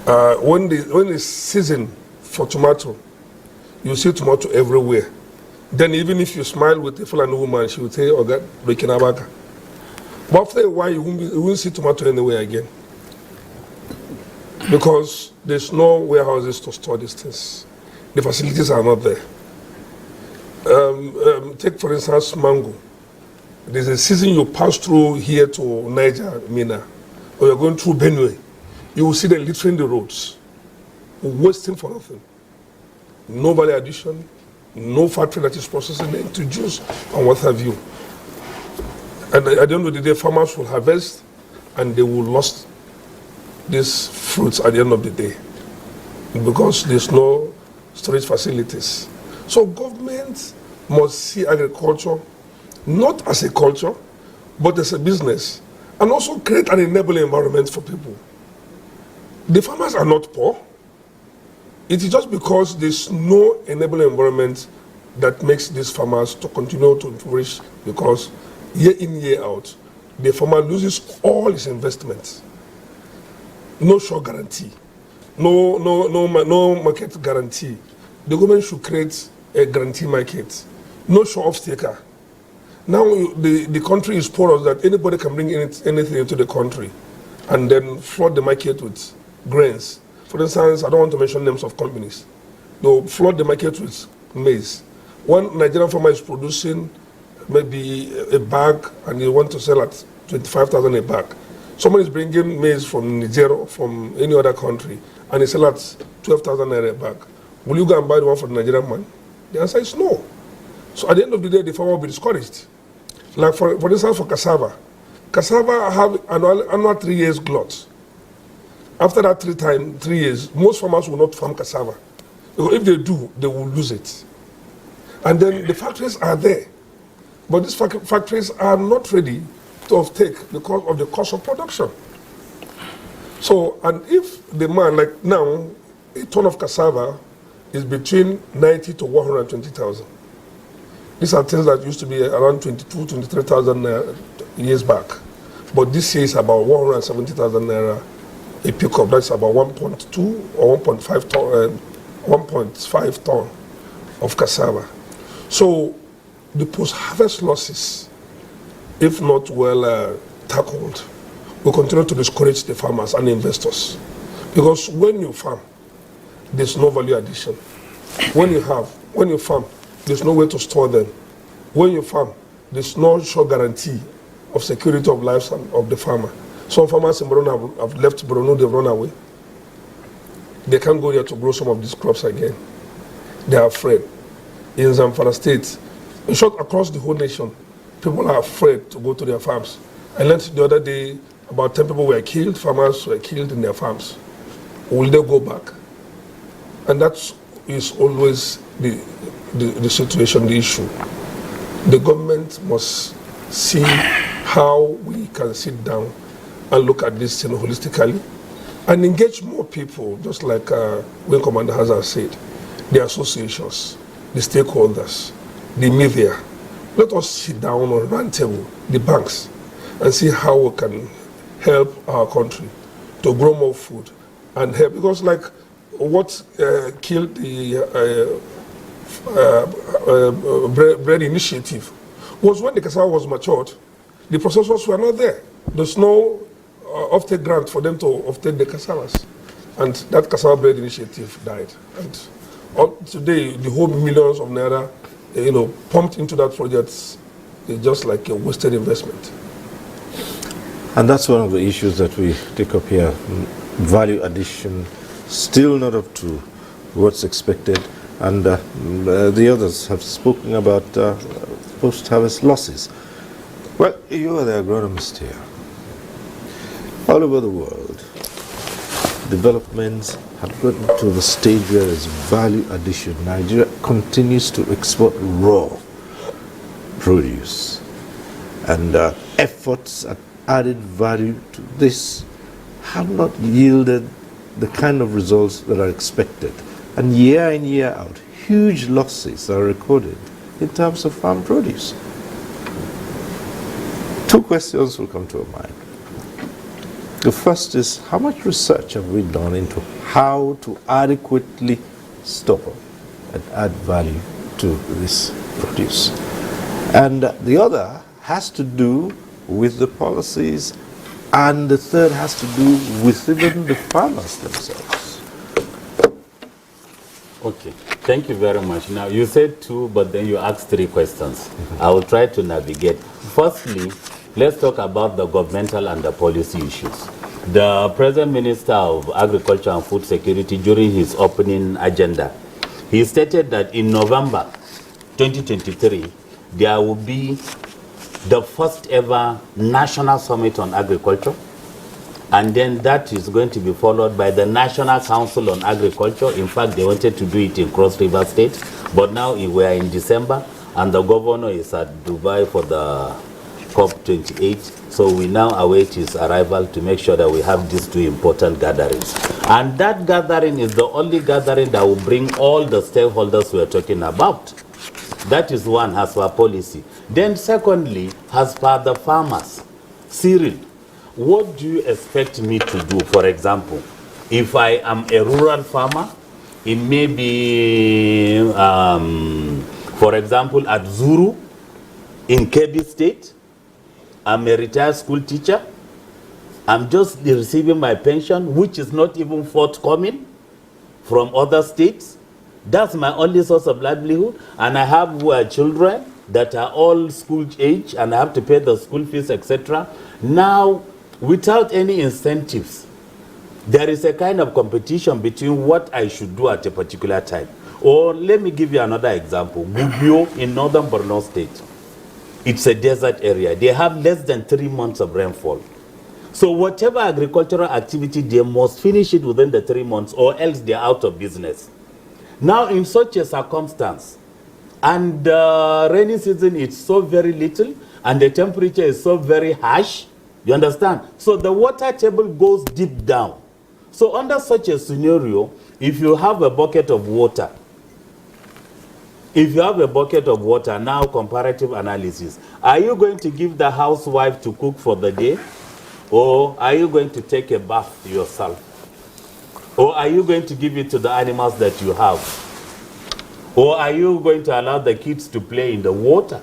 When the season for tomato, you see tomato everywhere. Then even if you smile with a Fulani woman, she will say, "Oh God, breaking abaka." But after a while, you won't see tomato anywhere again, because there's no warehouses to store these things. The facilities are not there. Take for instance mango. There's a season you pass through here to Niger, Mina, or you're going through Benue, you will see them littering the roads, wasting for nothing. No value addition, no factory that is processing it into juice and what have you. And at the end of the day, farmers will harvest and they will lose these fruits at the end of the day because there's no storage facilities. So government must see agriculture not as a culture, but as a business, and also create an enabling environment for people. The farmers are not poor. It is just because there's no enabling environment that makes these farmers to continue to flourish, because year in, year out, the farmer loses all his investments. No sure guarantee, no market guarantee. The government should create a guarantee market, no sure off-taker. Now the country is porous that anybody can bring anything into the country and then flood the market with grains. For instance, I don't want to mention names of companies. They'll flood the market with maize. One Nigerian farmer is producing maybe a bag and they want to sell at 25,000 a bag. Someone is bringing maize from Nigeria or from any other country and they sell at 12,000 naira a bag. Will you go and buy the one for the Nigerian man? The answer is no. So at the end of the day, the farmer will be discouraged. Like for instance, for cassava have annual 3 years glut. After that 3 years, most farmers will not farm cassava. Because if they do, they will lose it. And then the factories are there. But these factories are not ready to offtake because of the cost of production. So, and if the man, like now, a ton of cassava is between 90 to 120,000. These are things that used to be around 22, 23,000 years back. But this year is about 170,000 naira a pickup that's about 1.2 or 1.5 ton, 1.5 ton of cassava. So the post-harvest losses, if not well tackled, will continue to discourage the farmers and the investors. Because when you farm, there's no value addition. When you farm, there's no way to store them. When you farm, there's no sure guarantee of security of lives of the farmer. Some farmers in Borno have left Borno, they've run away. They can't go there to grow some of these crops again. They are afraid. In Zamfara State, in short, across the whole nation, people are afraid to go to their farms. I learned the other day about 10 people were killed, farmers were killed in their farms. Will they go back? And that is always the situation, the issue. The government must see how we can sit down and look at this thing holistically and engage more people, just like Wing Commander Hazard said, the associations, the stakeholders, the media. Let us sit down on a round table, the banks, and see how we can help our country to grow more food and help. Because like what killed the bread initiative was when the cassava was matured, the processors were not there. There's no offtake grant for them to offtake the cassavas. And that cassava bread initiative died. And today, the whole millions of naira, pumped into that project is just like a wasted investment. And that's one of the issues that we take up here. Value addition, still not up to what's expected. And the others have spoken about post-harvest losses. Well, you are the agronomist here. All over the world, developments have gotten to the stage where there's value addition. Nigeria continues to export raw produce, and efforts at added value to this have not yielded the kind of results that are expected. And year in, year out, huge losses are recorded in terms of farm produce. Two questions will come to our mind. The first is, how much research have we done into how to adequately store and add value to this produce? And the other has to do with the policies, and the third has to do with even the farmers themselves. Okay, thank you very much. Now, you said two, but then you asked three questions. I will try to navigate. Firstly, let's talk about the governmental and the policy issues. The present Minister of Agriculture and Food Security, during his opening agenda, he stated that in November 2023, there will be the first ever National Summit on Agriculture, and then that is going to be followed by the National Council on Agriculture. In fact, they wanted to do it in Cross River State, but now we are in December, and the governor is at Dubai for the COP28. So we now await his arrival to make sure that we have these two important gatherings. And that gathering is the only gathering that will bring all the stakeholders we are talking about. That is one, as per policy. Then secondly, as per the farmers, Cyril, what do you expect me to do? For example, if I am a rural farmer, it may be, for example, at Zuru in Kebbi State, I'm a retired school teacher. I'm just receiving my pension, which is not even forthcoming from other states. That's my only source of livelihood. And I have children that are all school age, and I have to pay the school fees, etc. Now, without any incentives, there is a kind of competition between what I should do at a particular time. Or let me give you another example. Gubio in northern Borno State. It's a desert area. They have less than 3 months of rainfall. So whatever agricultural activity, they must finish it within the 3 months, or else they're out of business. Now, in such a circumstance, and the rainy season is so very little, and the temperature is so very harsh, you understand? So the water table goes deep down. So under such a scenario, if you have a bucket of water, now comparative analysis, are you going to give the housewife to cook for the day? Or are you going to take a bath yourself? Or are you going to give it to the animals that you have? Or are you going to allow the kids to play in the water?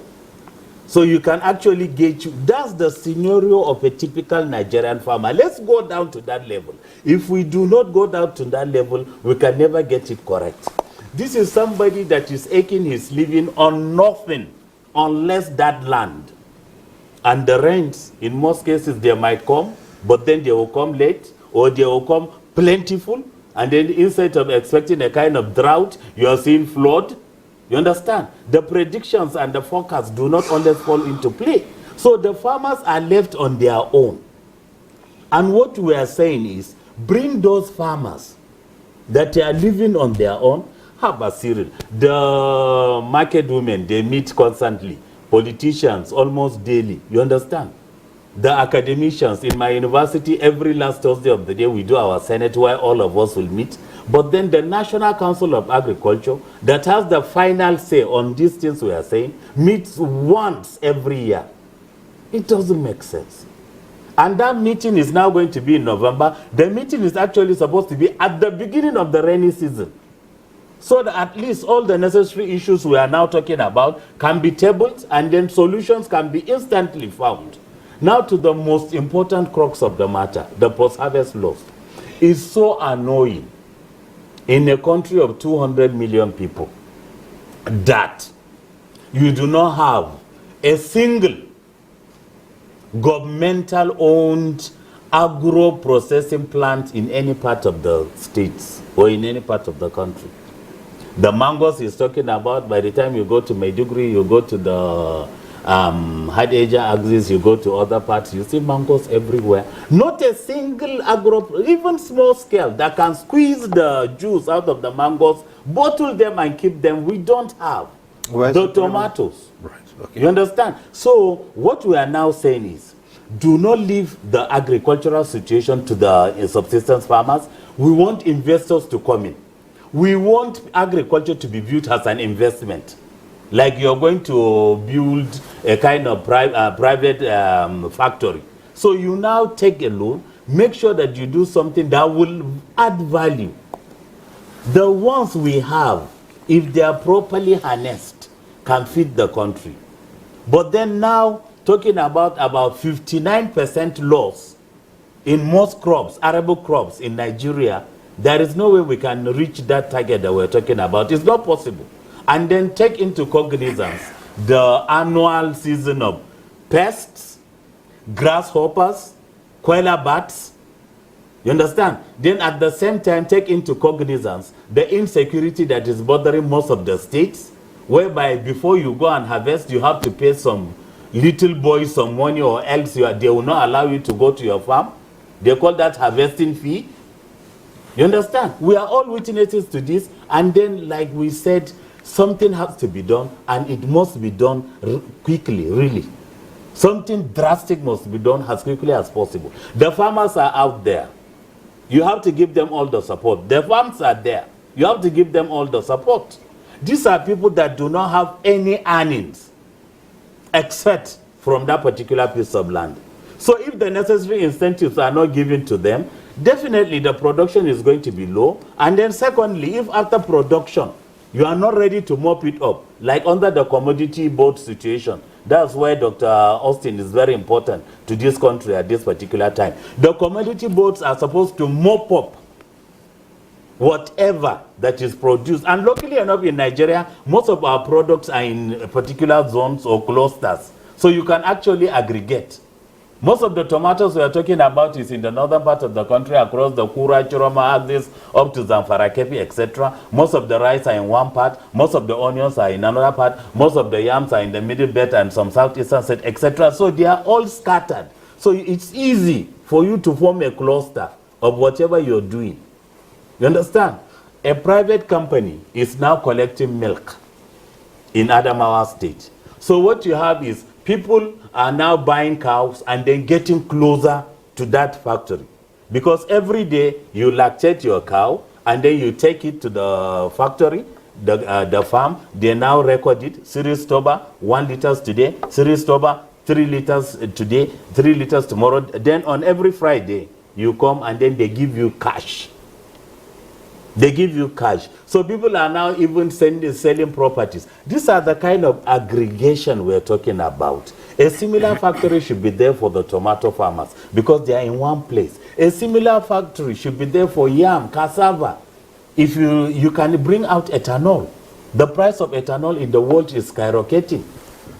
So you can actually gauge, that's the scenario of a typical Nigerian farmer. Let's go down to that level. If we do not go down to that level, we can never get it correct. This is somebody that is making his living on nothing unless that land. And the rents, in most cases, they might come, but then they will come late, or they will come plentiful, and then instead of expecting a kind of drought, you are seeing flood. You understand? The predictions and the forecasts do not always fall into play. So the farmers are left on their own. And what we are saying is, bring those farmers that are living on their own. How about Cyril? The market women, they meet constantly. Politicians, almost daily. You understand? The academicians in my university, every last Thursday of the day, we do our Senate where all of us will meet. But then the National Council of Agriculture, that has the final say on these things we are saying, meets once every year. It doesn't make sense. And that meeting is now going to be in November. The meeting is actually supposed to be at the beginning of the rainy season, so that at least all the necessary issues we are now talking about can be tabled, and then solutions can be instantly found. Now to the most important crux of the matter, the post-harvest loss. Is so annoying in a country of 200 million people that you do not have a single governmental-owned agro-processing plant in any part of the states or in any part of the country. The mangoes he's talking about, by the time you go to Maiduguri, you go to the Hadejia axis, you go to other parts, you see mangoes everywhere. Not a single even small scale, that can squeeze the juice out of the mangoes, bottle them and keep them. We don't have. The tomatoes. Right. Okay. You understand? So what we are now saying is, do not leave the agricultural situation to the subsistence farmers. We want investors to come in. We want agriculture to be viewed as an investment. Like you're going to build a kind of private factory. So you now take a loan, make sure that you do something that will add value. The ones we have, if they are properly harnessed, can feed the country. But then now, talking about 59% loss in most crops, arable crops in Nigeria, there is no way we can reach that target that we're talking about. It's not possible. And then take into cognizance the annual season of pests, grasshoppers, koala bats. You understand? Then at the same time, take into cognizance the insecurity that is bothering most of the states, whereby before you go and harvest, you have to pay some little boys some money, or else they will not allow you to go to your farm. They call that harvesting fee. You understand? We are all witnesses to this. And then, like we said, something has to be done, and it must be done quickly, really. Something drastic must be done as quickly as possible. The farmers are out there. You have to give them all the support. The farms are there. You have to give them all the support. These are people that do not have any earnings except from that particular piece of land. So if the necessary incentives are not given to them, definitely the production is going to be low. And then secondly, if after production, you are not ready to mop it up, like under the commodity board situation, that's why Dr. Austin is very important to this country at this particular time. The commodity boards are supposed to mop up whatever that is produced. And luckily enough in Nigeria, most of our products are in particular zones or clusters. So you can actually aggregate. Most of the tomatoes we are talking about is in the northern part of the country, across the Kura, Chiroma axis, up to Zamfara, Kepi, etc. Most of the rice are in one part. Most of the onions are in another part. Most of the yams are in the middle belt and some southeastern set, etc. So they are all scattered. So it's easy for you to form a cluster of whatever you're doing. You understand? A private company is now collecting milk in Adamawa State. So what you have is people are now buying cows and then getting closer to that factory. Because every day you lactate your cow and then you take it to the factory, the farm, they now record it, series toba, 1 liters today, series toba, 3 liters today, 3 liters tomorrow. Then on every Friday, you come and then they give you cash. They give you cash. So people are now even selling properties. These are the kind of aggregation we're talking about. A similar factory should be there for the tomato farmers because they are in one place. A similar factory should be there for yam, cassava. If you can bring out ethanol. The price of ethanol in the world is skyrocketing.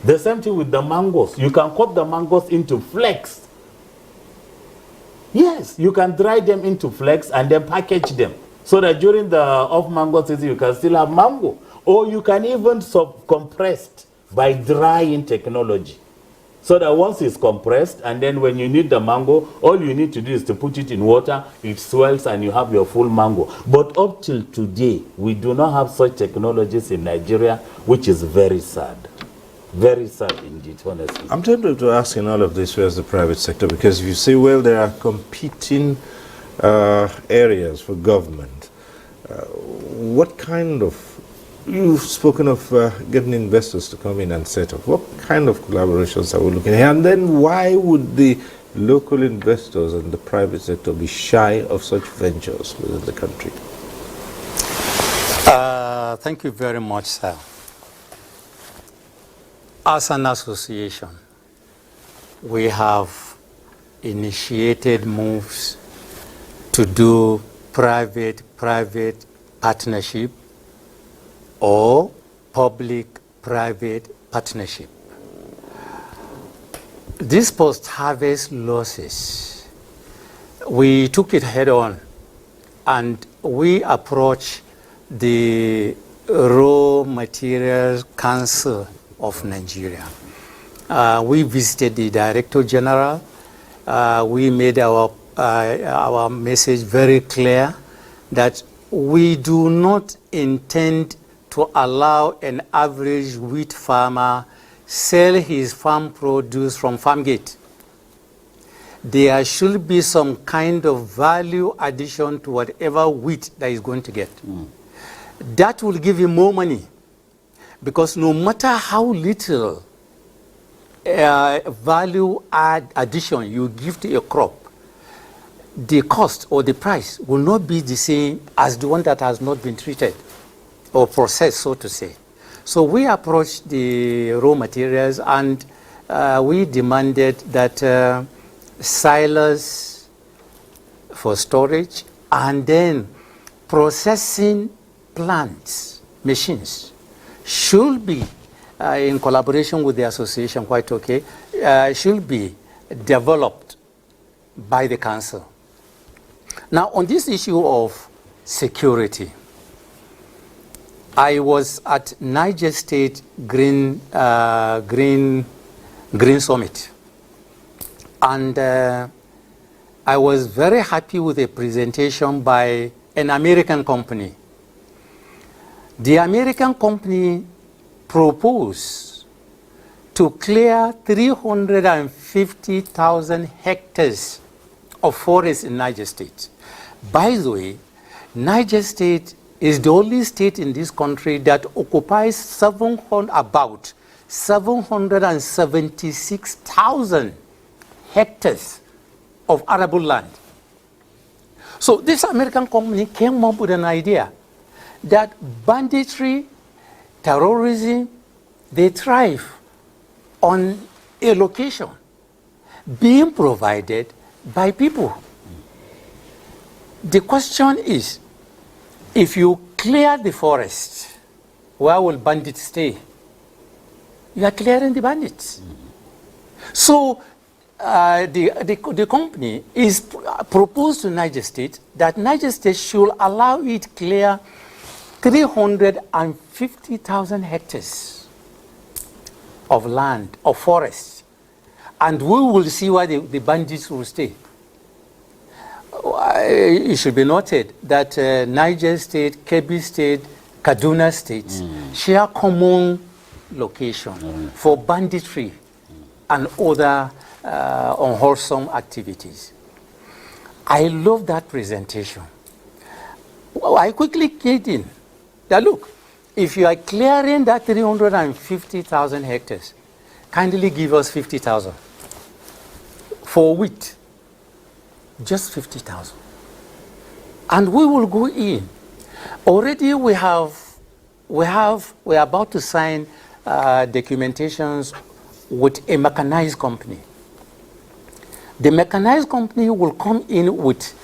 The same thing with the mangoes. You can cut the mangoes into flakes. Yes, you can dry them into flakes and then package them. So that during the off-mango season, you can still have mango. Or you can even compressed by drying technology. So that once it's compressed, and then when you need the mango, all you need to do is to put it in water, it swells, and you have your full mango. But up till today, we do not have such technologies in Nigeria, which is very sad. Very sad indeed, honestly. I'm tempted to ask in all of this, where's the private sector? Because if you say, well, there are competing areas for government, what kind of, you've spoken of getting investors to come in and set up, what kind of collaborations are we looking at? And then why would the local investors and the private sector be shy of such ventures within the country? Thank you very much, sir. As an association, we have initiated moves to do private-private partnership or public-private partnership. This post-harvest losses, we took it head on and we approached the Raw Materials Council of Nigeria. We visited the Director General. We made our message very clear that we do not intend to allow an average wheat farmer sell his farm produce from farm gate. There should be some kind of value addition to whatever wheat that he's going to get. That will give him more money, because no matter how little value addition you give to a crop, the cost or the price will not be the same as the one that has not been treated or processed, so to say. So we approached the raw materials and we demanded that silos for storage and then processing plants, machines, should be, in collaboration with the association, quite okay, should be developed by the council. Now, on this issue of security, I was at Niger State Green Summit, and I was very happy with a presentation by an American company. The American company proposed to clear 350,000 hectares of forest in Niger State. By the way, Niger State is the only state in this country that occupies about 776,000 hectares of arable land. So this American company came up with an idea that banditry, terrorism, they thrive on a location being provided by people. The question is, if you clear the forest, where will bandits stay? You are clearing the bandits. So the company is proposed to Niger State that Niger State should allow it clear 350,000 hectares of land, of forest, and we will see where the bandits will stay. It should be noted that Niger State, Kebbi State, Kaduna State share common location for banditry and other unwholesome activities. I love that presentation. I quickly get in. Now look, if you are clearing that 350,000 hectares, kindly give us 50,000 for wheat, just 50,000. And we will go in. Already we are about to sign documentations with a mechanized company. The mechanized company will come in with,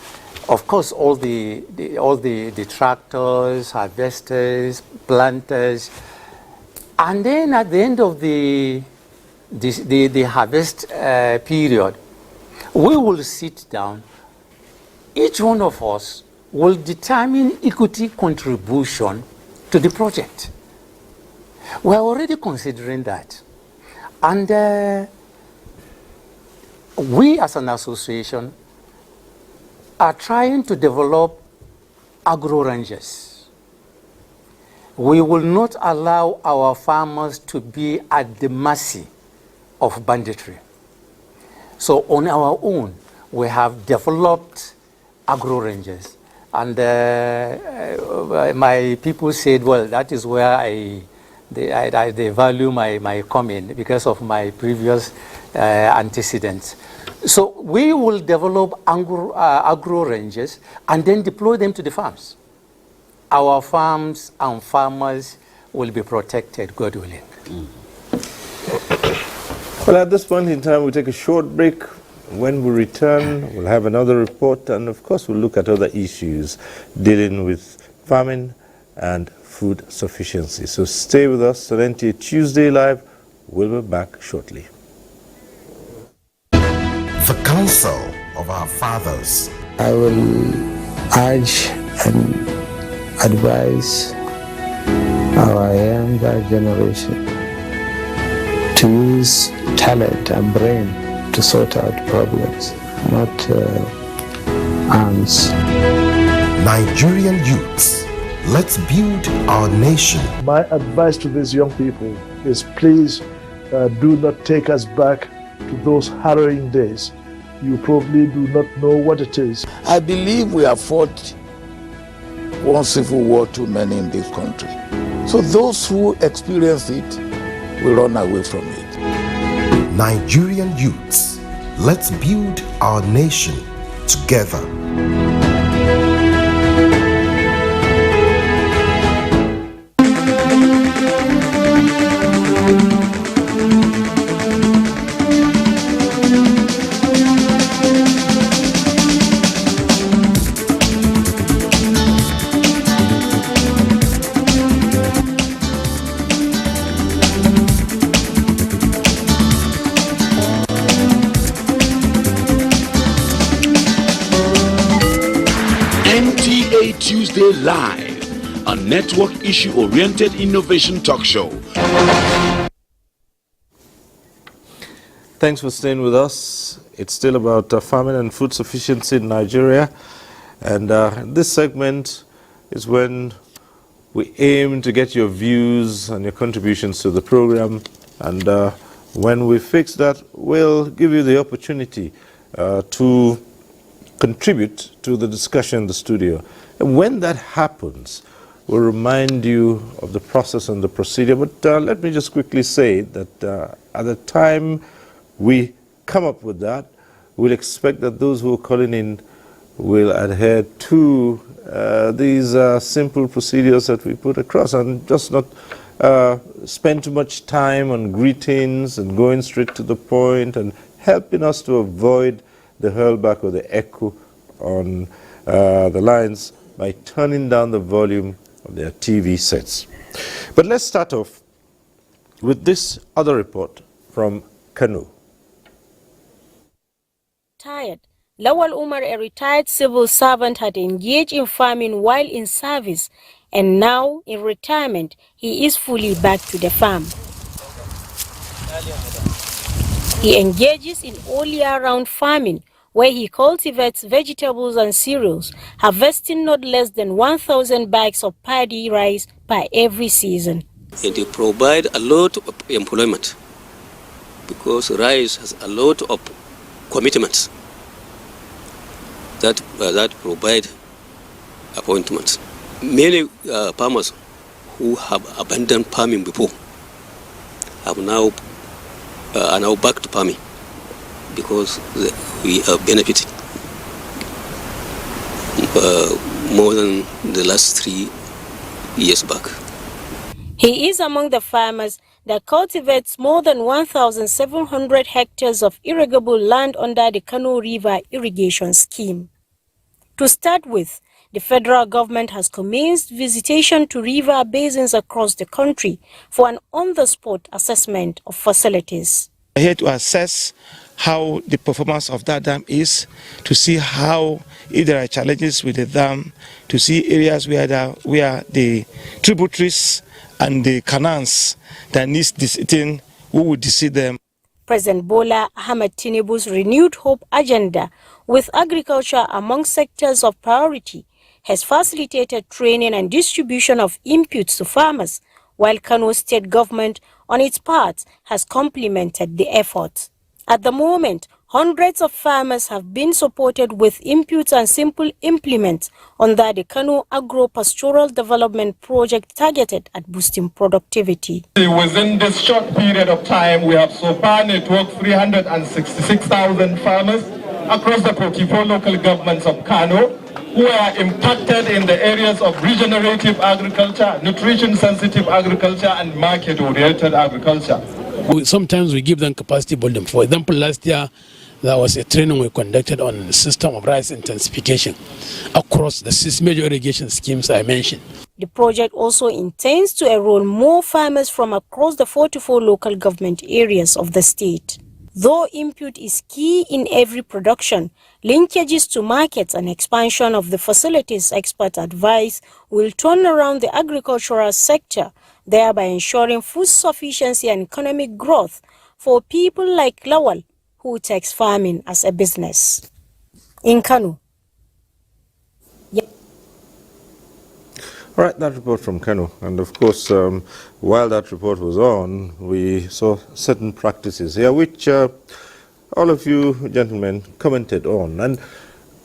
of course, all the tractors, harvesters, planters, and then at the end of the harvest period, we will sit down. Each one of us will determine equity contribution to the project. We're already considering that. And we as an association are trying to develop agro-ranges. We will not allow our farmers to be at the mercy of banditry. So on our own, we have developed agro-ranges. And my people said, well, that is where they value my comment because of my previous antecedents. So we will develop agro-ranges and then deploy them to the farms. Our farms and farmers will be protected, God willing. Well, at this point in time, we'll take a short break. When we return, we'll have another report, and of course, we'll look at other issues dealing with famine and food sufficiency. So stay with us on NTA Tuesday Live. We'll be back shortly. The counsel of our fathers. I will urge and advise our younger generation to use talent and brain to sort out problems, not arms. Nigerian youths, let's build our nation. My advice to these young people is please do not take us back to those harrowing days. You probably do not know what it is. I believe we have fought one civil war too many in this country. So those who experience it will run away from it. Nigerian youths, let's build our nation together. NTA Tuesday Live, a network issue-oriented innovation talk show. Thanks for staying with us. It's still about famine and food sufficiency in Nigeria. And this segment is when we aim to get your views and your contributions to the program. And when we fix that, we'll give you the opportunity to contribute to the discussion in the studio. And when that happens, we'll remind you of the process and the procedure. But let me just quickly say that at the time we come up with that, we'll expect that those who are calling in will adhere to these simple procedures that we put across and just not spend too much time on greetings and going straight to the point and helping us to avoid the hurlback or the echo on the lines by turning down the volume of their TV sets. But let's start off with this other report from Kano. Tired. Lawal Umar, a retired civil servant, had engaged in farming while in service, and now in retirement, he is fully back to the farm. He engages in all year-round farming, where he cultivates vegetables and cereals, harvesting not less than 1,000 bags of paddy rice per every season. And they provide a lot of employment because rice has a lot of commitments that provide appointments. Many farmers who have abandoned farming before have now are now back to farming because we are benefiting more than the last 3 years back. He is among the farmers that cultivates more than 1,700 hectares of irrigable land under the Kano River Irrigation Scheme. To start with, the federal government has commenced visitation to river basins across the country for an on-the-spot assessment of facilities. We're here to assess how the performance of that dam is, to see how, if there are challenges with the dam, to see areas where the tributaries and the canals that needs visiting, we will visit them. President Bola Ahmed Tinubu's renewed hope agenda with agriculture among sectors of priority has facilitated training and distribution of inputs to farmers, while Kano State government, on its part, has complemented the effort. At the moment, hundreds of farmers have been supported with inputs and simple implements under the Kano Agro-Pastoral Development Project targeted at boosting productivity. Within this short period of time, we have so far networked 366,000 farmers across the 44 local governments of Kano who are impacted in the areas of regenerative agriculture, nutrition-sensitive agriculture, and market-oriented agriculture. Sometimes we give them capacity building. For example, last year there was a training we conducted on the system of rice intensification across the 6 major irrigation schemes I mentioned. The project also intends to enroll more farmers from across the 44 local government areas of the state. Though input is key in every production, linkages to markets and expansion of the facilities expert advice will turn around the agricultural sector, thereby ensuring food sufficiency and economic growth for people like Lawal, who takes farming as a business. In Kano. All right, that report from Kano. And of course, while that report was on, we saw certain practices here, which all of you gentlemen commented on. And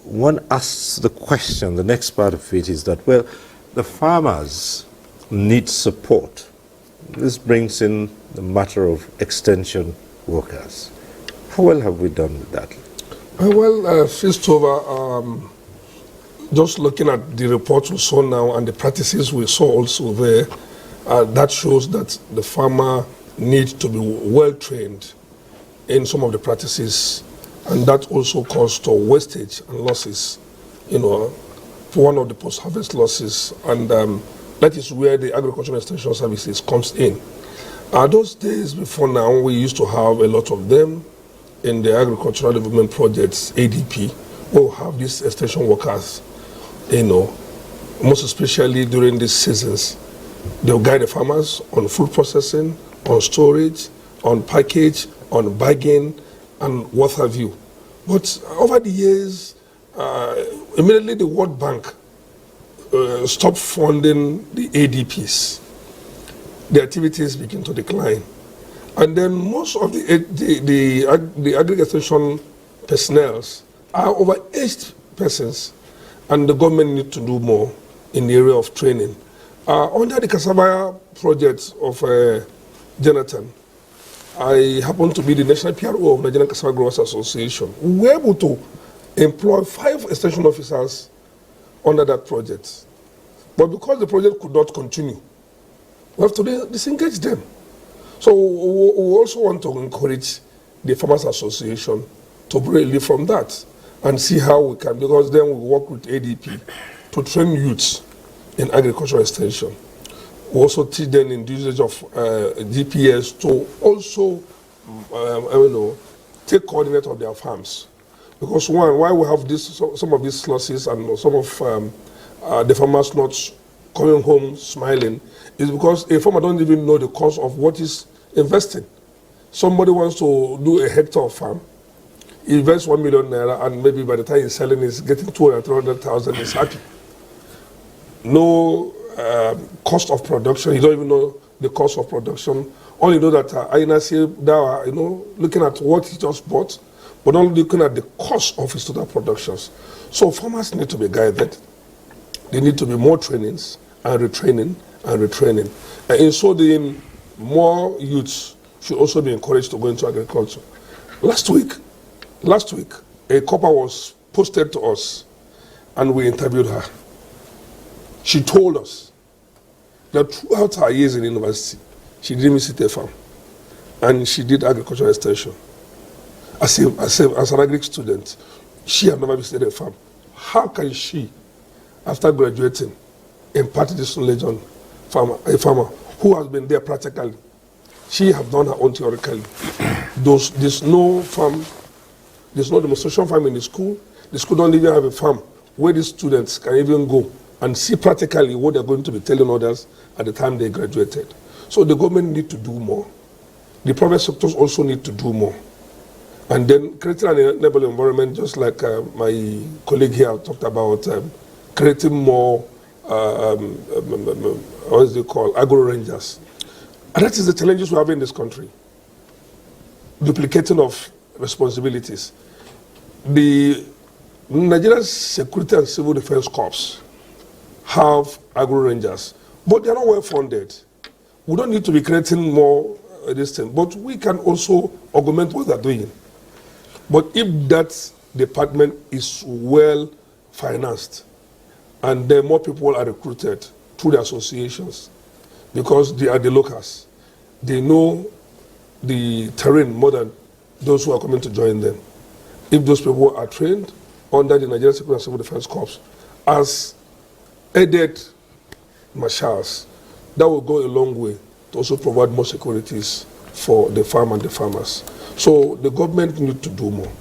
one asks the question, the next part of it is that, well, the farmers need support. This brings in the matter of extension workers. How well have we done with that? Well, first over, just looking at the report we saw now and the practices we saw also there, that shows that the farmer needs to be well trained in some of the practices, and that also caused wastage and losses, for one of the post-harvest losses, and that is where the Agricultural Extension Services comes in. Those days before now, we used to have a lot of them in the Agricultural Development Projects, ADP. We'll have these extension workers, most especially during these seasons. They'll guide the farmers on food processing, on storage, on package, on bagging, and what have you. But over the years, immediately the World Bank stopped funding the ADPs. The activities begin to decline. And then most of the agri-extension personnel are over-aged persons, and the government need to do more in the area of training. Under the cassava project of Jonathan, I happen to be the national PRO of the Nigerian Cassava Growers Association. We were able to employ 5 extension officers under that project. But because the project could not continue, we have to disengage them. So we also want to encourage the Farmers Association to really from that and see how we can, because then we work with ADP to train youths in agricultural extension. We also teach them in the usage of GPS to also take coordinate of their farms. Because why we have some of these losses and some of the farmers not coming home smiling is because a farmer don't even know the cost of what is investing. Somebody wants to do a hectare of farm, he invests 1 million naira, and maybe by the time he's selling, he's getting 200,000, 300,000, he's happy. No cost of production, you don't even know the cost of production. Only know that looking at what he just bought, but not looking at the cost of his total productions. So farmers need to be guided. They need to be more trainings and retraining and retraining. And in so doing, more youths should also be encouraged to go into agriculture. Last week, a copper was posted to us and we interviewed her. She told us that throughout her years in university, she didn't visit a farm and she did agricultural extension. As an agric student, she had never visited a farm. How can she, after graduating, impart this knowledge on a farmer who has been there practically? She has done her own theoretically. There's no demonstration farm in the school. The school don't even have a farm where the students can even go and see practically what they're going to be telling others at the time they graduated. So the government need to do more. The private sectors also need to do more. And then creating an enabling environment, just like my colleague here talked about, creating more, what is it called, agro rangers. And that is the challenges we have in this country. Duplicating of responsibilities. The Nigerian Security and Civil Defense Corps have agro rangers, but they're not well funded. We don't need to be creating more this thing, but we can also augment what they're doing. But if that department is well financed and then more people are recruited through the associations, because they are the locals, they know the terrain more than those who are coming to join them. If those people are trained under the Nigerian Security and Civil Defense Corps as aided marshals, that will go a long way to also provide more securities for the farm and the farmers. So the government needs to do more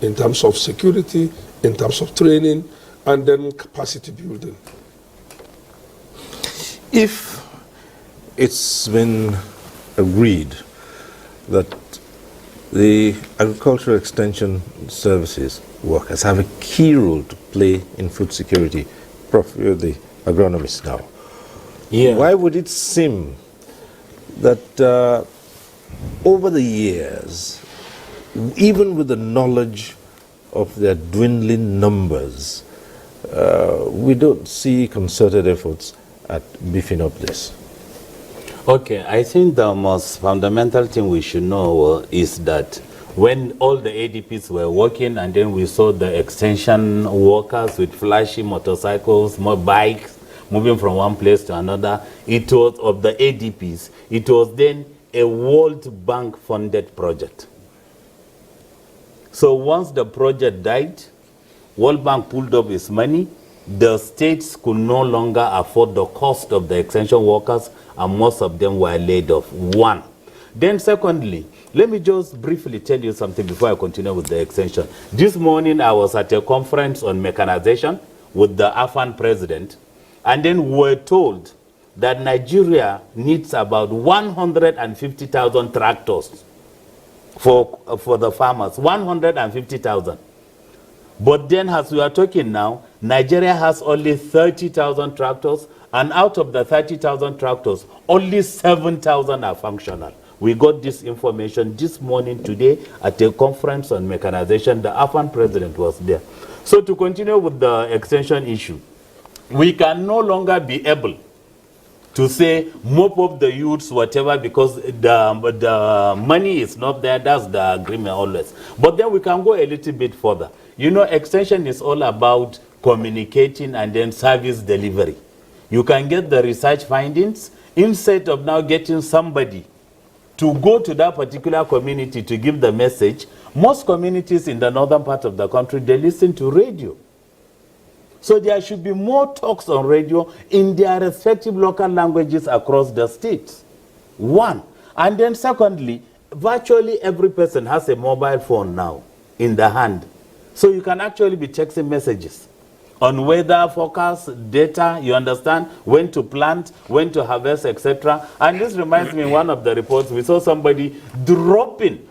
in terms of security, in terms of training, and then capacity building. If it's been agreed that the agricultural extension services workers have a key role to play in food security, Prof, you're the agronomist now. Yeah. Why would it seem that over the years, even with the knowledge of their dwindling numbers, we don't see concerted efforts at beefing up this? Okay, I think the most fundamental thing we should know is that when all the ADPs were working and then we saw the extension workers with flashy motorcycles, more bikes, moving from one place to another, it was of the ADPs. It was then a World Bank funded project. So once the project died, World Bank pulled up its money, the states could no longer afford the cost of the extension workers, and most of them were laid off. One. Then secondly, let me just briefly tell you something before I continue with the extension. This morning I was at a conference on mechanization with the AFAN president, and then we were told that Nigeria needs about 150,000 tractors for the farmers. 150,000. But then as we are talking now, Nigeria has only 30,000 tractors, and out of the 30,000 tractors, only 7,000 are functional. We got this information this morning today at a conference on mechanization. The AFAN president was there. So to continue with the extension issue, we can no longer be able to say mop up the youths, whatever, because the money is not there. That's the agreement always. But then we can go a little bit further. You know, extension is all about communicating and then service delivery. You can get the research findings instead of now getting somebody to go to that particular community to give the message. Most communities in the northern part of the country, they listen to radio. So there should be more talks on radio in their respective local languages across the states. One. And then secondly, virtually every person has a mobile phone now in the hand. So you can actually be texting messages on weather forecast, data, you understand, when to plant, when to harvest, etc. And this reminds me, in one of the reports, we saw somebody dropping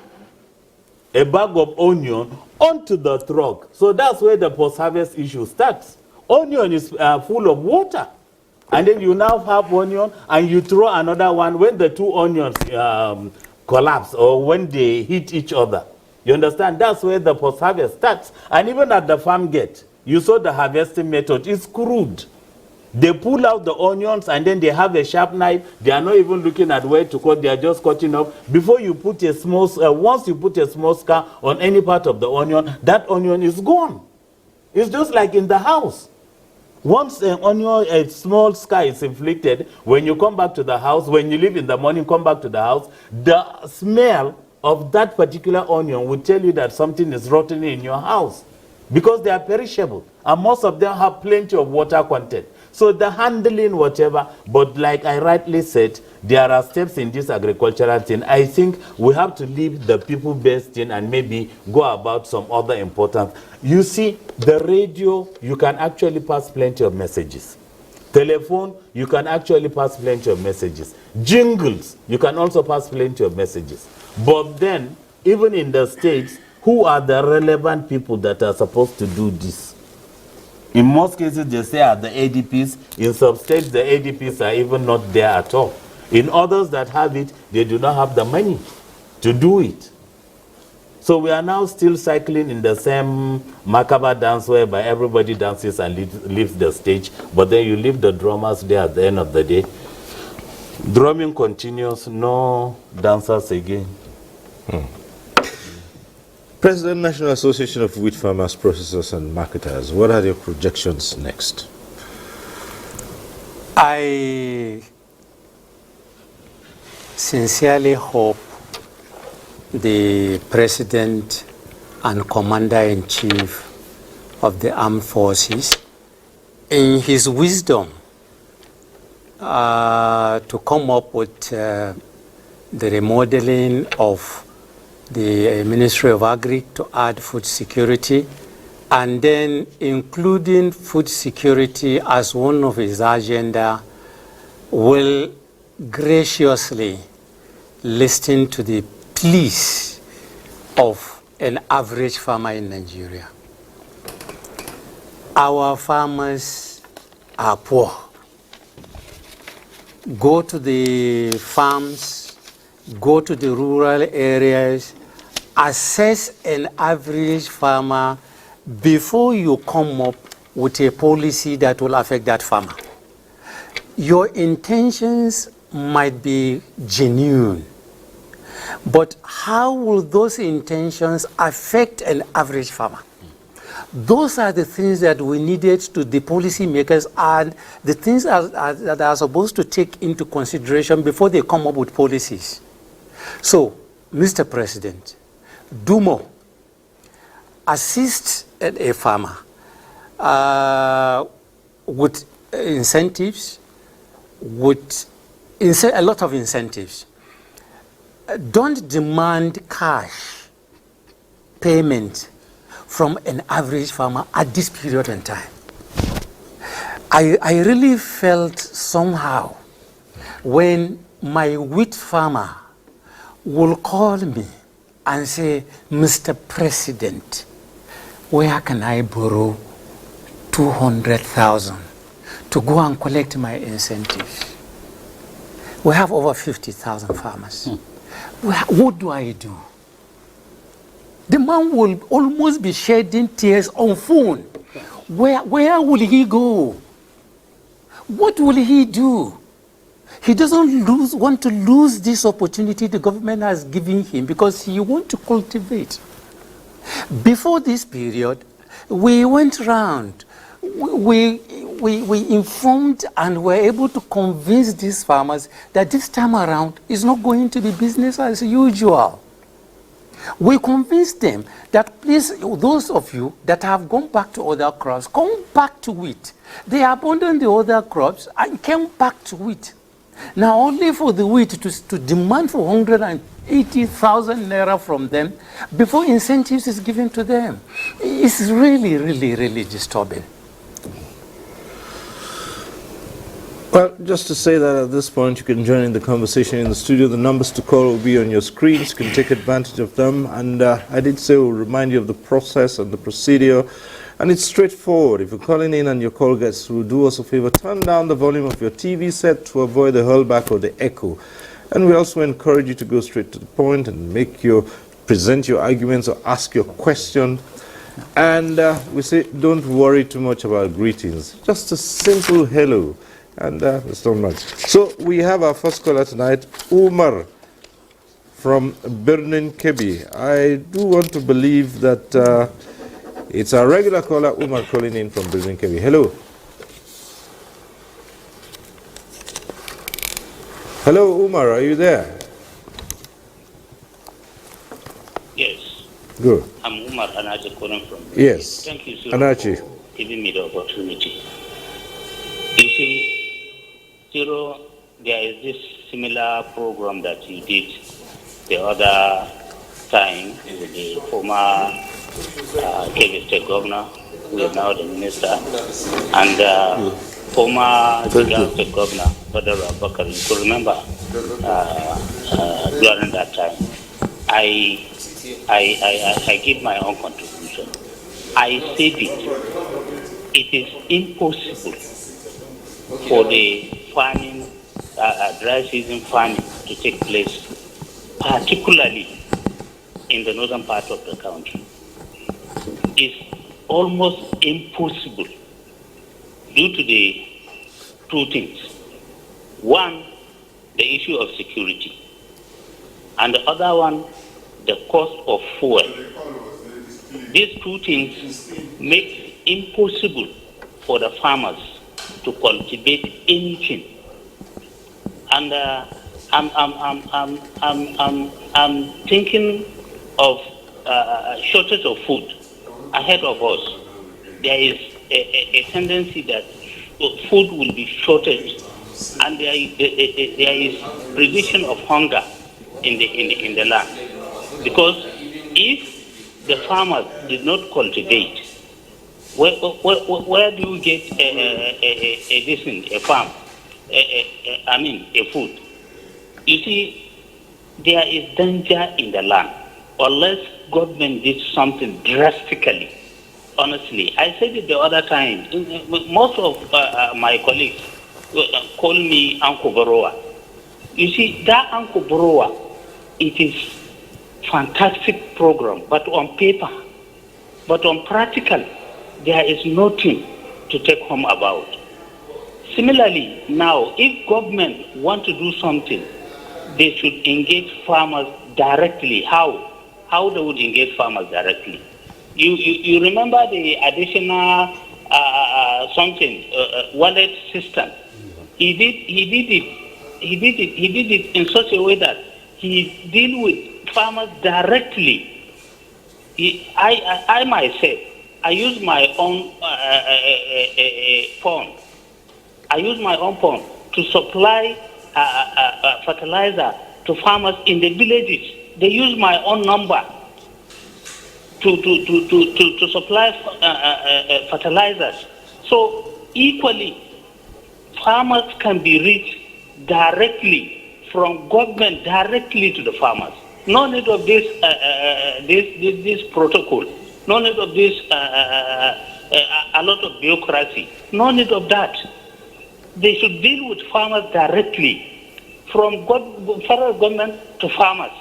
a bag of onion onto the truck. So that's where the post-harvest issue starts. Onion is full of water. And then you now have onion, and you throw another one when the two onions collapse or when they hit each other. You understand? That's where the post-harvest starts. And even at the farm gate, you saw the harvesting method is crude. They pull out the onions and then they have a sharp knife. They are not even looking at where to cut. They are just cutting up. Before you put a small, once you put a small scar on any part of the onion, that onion is gone. It's just like in the house. Once an onion, a small scar is inflicted, when you come back to the house, when you leave in the morning, come back to the house, the smell of that particular onion will tell you that something is rotten in your house because they are perishable. And most of them have plenty of water content. So the handling, whatever, but like I rightly said, there are steps in this agricultural thing. I think we have to leave the people-based thing and maybe go about some other important. You see, the radio, you can actually pass plenty of messages. Telephone, you can actually pass plenty of messages. Jingles, you can also pass plenty of messages. But then, even in the states, who are the relevant people that are supposed to do this? In most cases, they say are the ADPs. In some states, the ADPs are even not there at all. In others that have it, they do not have the money to do it. So we are now still cycling in the same macabre dance whereby everybody dances and leaves the stage, but then you leave the drummers there at the end of the day. Drumming continues, no dancers again. President, National Association of Wheat Farmers, Processors and Marketers, what are your projections next? I sincerely hope the President and Commander-in-Chief of the Armed Forces, in his wisdom, to come up with the remodeling of the Ministry of Agri to add food security, and then including food security as one of his agenda, will graciously listen to the pleas of an average farmer in Nigeria. Our farmers are poor. Go to the farms, go to the rural areas, assess an average farmer before you come up with a policy that will affect that farmer. Your intentions might be genuine, but how will those intentions affect an average farmer? Those are the things that we needed to the policymakers, and the things that are supposed to take into consideration before they come up with policies. So, Mr. President, do more. Assist a farmer with incentives, with a lot of incentives. Don't demand cash payment from an average farmer at this period in time. I really felt somehow when my wheat farmer will call me and say, Mr. President, where can I borrow 200,000 to go and collect my incentives? We have over 50,000 farmers. What do I do? The man will almost be shedding tears on phone. Where will he go? What will he do? He doesn't want to lose this opportunity the government has given him because he wants to cultivate. Before this period, we went around. We informed and were able to convince these farmers that this time around is not going to be business as usual. We convinced them that please, those of you that have gone back to other crops, come back to wheat. They abandoned the other crops and came back to wheat. Now only for the wheat to demand for 180,000 naira from them before incentives is given to them. It's really, really, really disturbing. Well, just to say that at this point you can join in the conversation in the studio. The numbers to call will be on your screens. You can take advantage of them. And I did say we'll remind you of the process and the procedure. And it's straightforward. If you're calling in and your call gets through, do us a favor, turn down the volume of your TV set to avoid the hurlback or the echo. And we also encourage you to go straight to the point and present your arguments or ask your question. And we say, don't worry too much about greetings. Just a simple hello. And it's not much. So we have our first caller tonight, Umar from Birnin Kebi. I do want to believe that it's our regular caller, Umar, calling in from Birnin Kebi. Hello. Hello, Umar, are you there? Yes. Good. I'm Umar Anachi calling from. Yes. Thank you, sir, Anachi. for giving me the opportunity. You see, Zero, there is this similar program that you did the other time with the former Kebbi State Governor, who is now the minister, and former Jigawa State Governor, Badr Abubakar. You could remember during that time. I give my own contribution. I said it is impossible for the farming, dry season farming to take place, particularly in the northern part of the country. It's almost impossible due to the two things. One, the issue of security, and the other one, the cost of fuel. These two things make it impossible for the farmers to cultivate anything. And I'm thinking of shortage of food ahead of us. There is a tendency that food will be shortage, and there is prediction of hunger in the land. Because if the farmers did not cultivate, where do you get a farm? A food. You see, there is danger in the land unless government did something drastically. Honestly, I said it the other time. Most of my colleagues call me Uncle Baroa. You see, that Uncle Baroa, it is fantastic program, but on paper, but on practical, there is nothing to take home about. Similarly, now, if government want to do something, they should engage farmers directly. How they would engage farmers directly? You remember the additional wallet system? He did it in such a way that he deal with farmers directly. I myself, I use my own phone. I use my own phone to supply fertilizer to farmers in the villages. They use my own number to supply fertilizers. So equally, farmers can be reached directly from government directly to the farmers. No need of this protocol. No need of this a lot of bureaucracy. No need of that. They should deal with farmers directly, from federal government to farmers,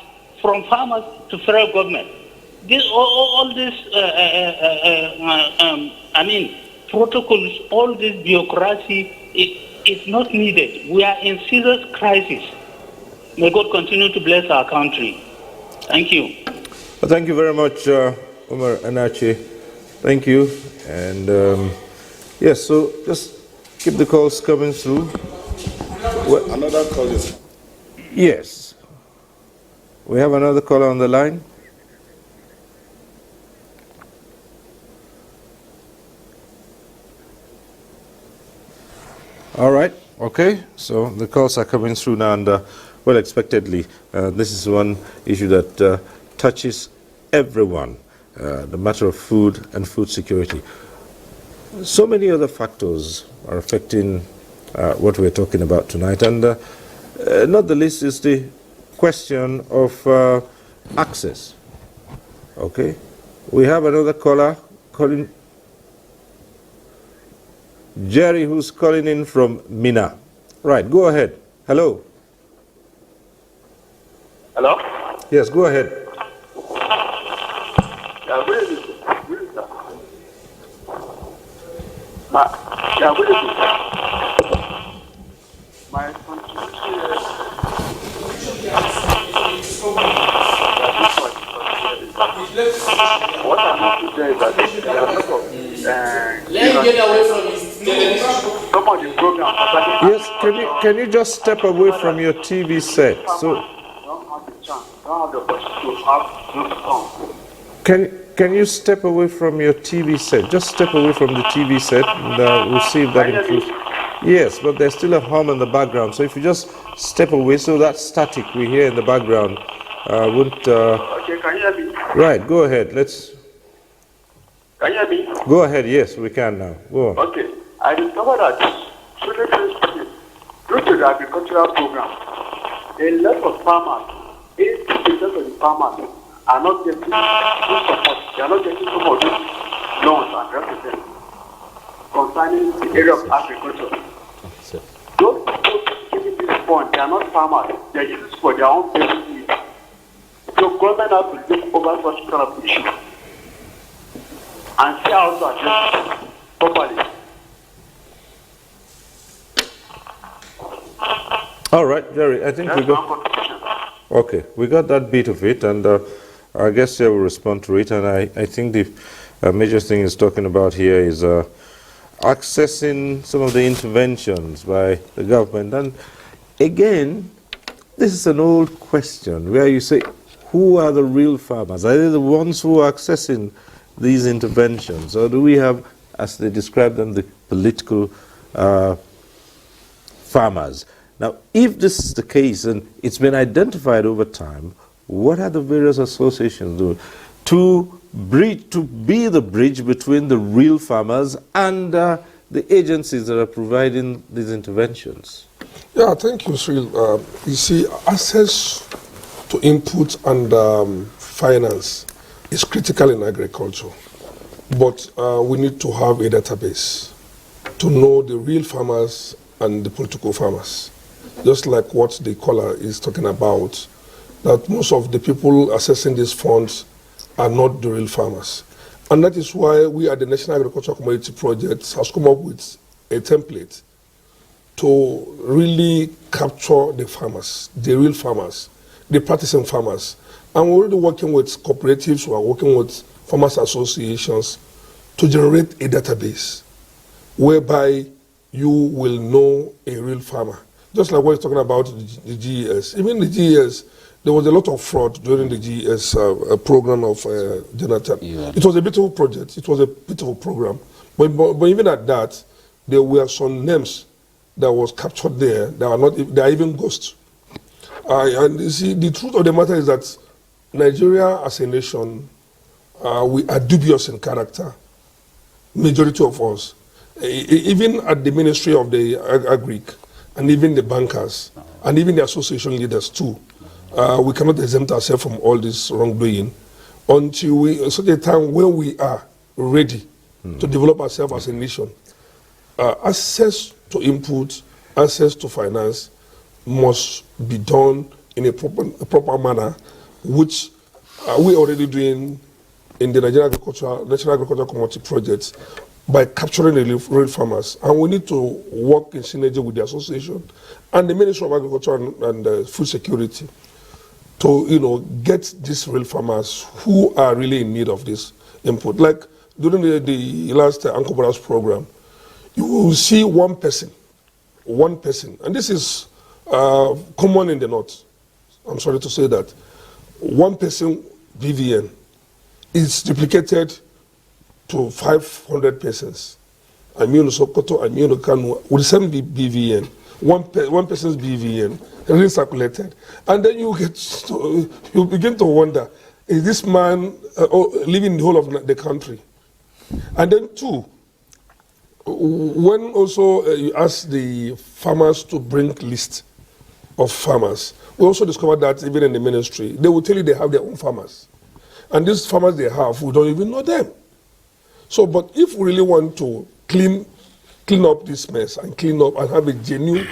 from farmers to federal government. All this, protocols, all this bureaucracy, it's not needed. We are in serious crisis. May God continue to bless our country. Thank you. Well, thank you very much, Umar Anachi. Thank you. And yes, so just keep the calls coming through. Another call is... Yes. We have another caller on the line. All right. Okay. So the calls are coming through now, and well expectedly, this is one issue that touches everyone, the matter of food and food security. So many other factors are affecting what we're talking about tonight, and not the least is the question of access. Okay, we have another caller calling, Jerry, who's calling in from Mina. Right, go ahead. Hello. Hello? Yes, go ahead. Good evening, sir. Yeah, good evening. My contribution what I want to say is that there are a lot of let him get away from his television. some of the programs. Yes, can you just step away from your TV set? So Don't have the chance, don't have the opportunity to have those songs. can you step away from your TV set? Just step away from the TV set, and we'll see if that improves. Yes, but there's still a hum in the background. So if you just step away, so that static we hear in the background won't. Okay, can you hear me? Right, go ahead. Let's. Can you hear me? Go ahead. Yes, we can now. Go on. Okay, I discovered that due to the agricultural program, a lot of farmers, 80% of the farmers are not getting full support. They are not getting some of these loans and represent concerning the area of agriculture. Those people giving this fund, they are not farmers. They are used for their own basic needs. So government has to look over such kind of issue and see how to address it properly. All right, Jerry. I think we got. Okay, we got that bit of it, and I guess I will respond to it. And I think the major thing is talking about here is accessing some of the interventions by the government. And again, this is an old question where you say, who are the real farmers? Are they the ones who are accessing these interventions, or do we have, as they describe them, the political farmers? Now, if this is the case, and it's been identified over time, what are the various associations doing to be the bridge between the real farmers and the agencies that are providing these interventions? Yeah, thank you, Cyril. You see, access to input and finance is critical in agriculture, but we need to have a database to know the real farmers and the political farmers. Just like what the caller is talking about, that most of the people accessing these funds are not the real farmers. And that is why we at the National Agricultural Commodity Project has come up with a template to really capture the farmers, the real farmers, the practicing farmers. And we're already working with cooperatives, we're working with farmers associations to generate a database whereby you will know a real farmer. Just like what you're talking about the GES. Even the GES, there was a lot of fraud during the GES program of Jonathan. Yeah. It was a beautiful project. It was a beautiful program. But even at that, there were some names that was captured there that are not, they are even ghosts. And you see, the truth of the matter is that Nigeria as a nation, we are dubious in character, majority of us. Even at the Ministry of the Agric, and even the bankers, and even the association leaders too, we cannot exempt ourselves from all this wrongdoing until we, such a time when we are ready to develop ourselves as a nation. Access to input, access to finance must be done in a proper manner, which we are already doing in the National Agricultural Commodity Project by capturing the real farmers. And we need to work in synergy with the association and the Ministry of Agriculture and Food Security to, get these real farmers who are really in need of this input. Like during the last Ankobora's program, you will see one person, and this is common in the North. I'm sorry to say that. One person BVN is duplicated to 500 persons. Aminu Sokoto, Aminu Kanu, with the same BVN. One person's BVN recirculated. And then you begin to wonder, is this man living in the whole of the country? And then two, when also you ask the farmers to bring list of farmers, we also discovered that even in the ministry, they will tell you they have their own farmers. And these farmers they have, we don't even know them. So, but if we really want to clean up this mess and clean up and have a genuine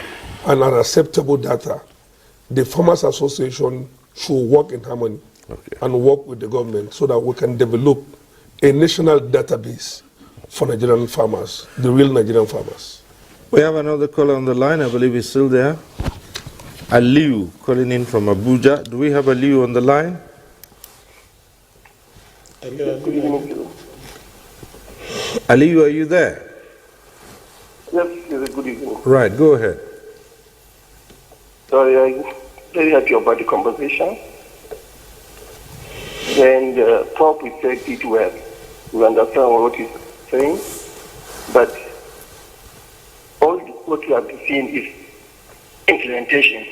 and an acceptable data, the Farmers Association should work in harmony and work with the government so that we can develop a national database for Nigerian farmers, the real Nigerian farmers. We have another caller on the line. I believe he's still there. Aliu calling in from Abuja. Do we have Aliu on the line? Aliu, are you there? Yes, good evening. Right, go ahead. Sorry, I'm very happy about the conversation. And Top we said it well. We understand what he's saying, but all what we have been seeing is implementation.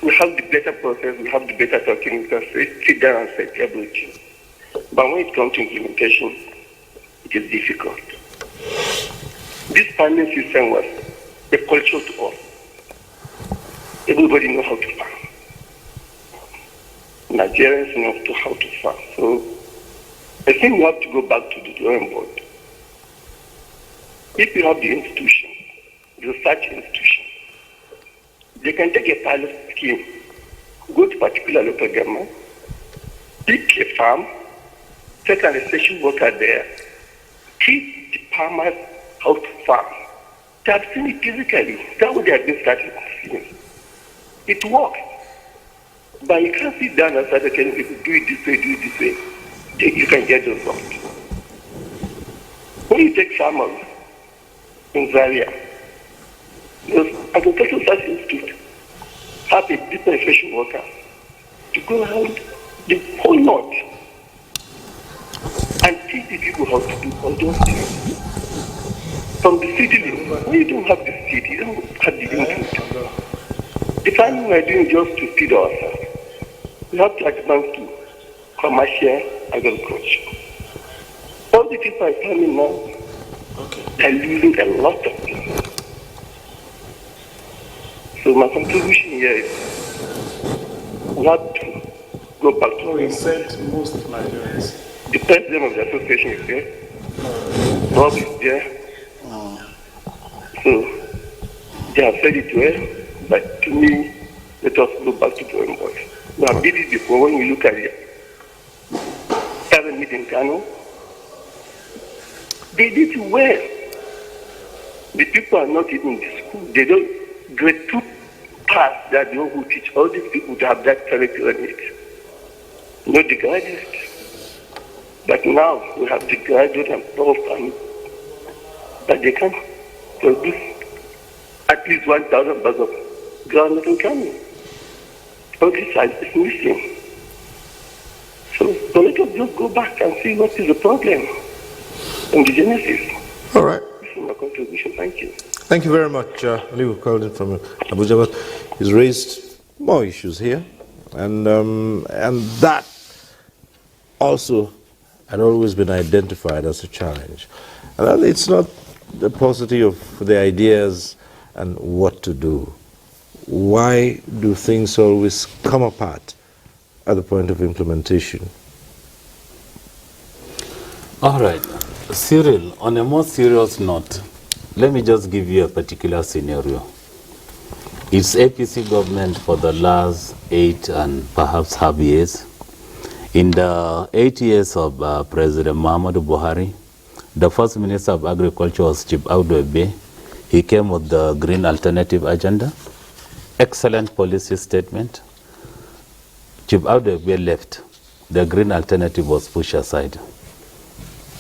We have the better process, we have the better talking, we can sit down and set everything. But when it comes to implementation, it is difficult. This farming system was a culture to all. Everybody knows how to farm. Nigerians know how to farm. So I think we have to go back to the drawing board. If you have the institution, the research institution, they can take a pilot scheme, go to particular local government, pick a farm, take an extension worker there, teach the farmers how to farm. They have seen it physically. That's what they have been starting to see. It works. But you can't sit down and start telling people, do it this way, do it this way. You can get the result. When you take farmers in Zaria, the Agricultural Research Institute have a different extension worker to go around the whole north and teach the people how to do all those things. From the city level, when you don't have the city, you don't have the input. The farming we are doing just to feed ourselves. We have to advance to commercial agriculture. All the people are farming now, they're losing a lot of things. So my contribution here is we have to go back to we sent most Nigerians. The president of the association is there. Bob is there. So they have said it well, but to me, let us go back to drawing board. We have did it before. When we look at it, seven meeting Kano, they did it well. The people are not even in the school. They don't grade 2 pass that the one who teach all these people to have that character in it. Not the graduate. But now we have the graduate and prof, but they can produce at least 1,000 bags of groundnut and canning. All this side is missing. So let us just go back and see what is the problem and the genesis. All right. This is my contribution. Thank you. Thank you very much. Ali called in from Abuja, but he's raised more issues here, and that also had always been identified as a challenge. And it's not the paucity of the ideas and what to do. Why do things always come apart at the point of implementation? All right. Cyril, on a more serious note, let me just give you a particular scenario. It's APC government for the last 8 and perhaps half years. In the 8 years of President Muhammadu Buhari, the first Minister of Agriculture was Chief Audu Ebe. He came with the Green Alternative Agenda. Excellent policy statement. Chief Audu Ebe left. The Green Alternative was pushed aside.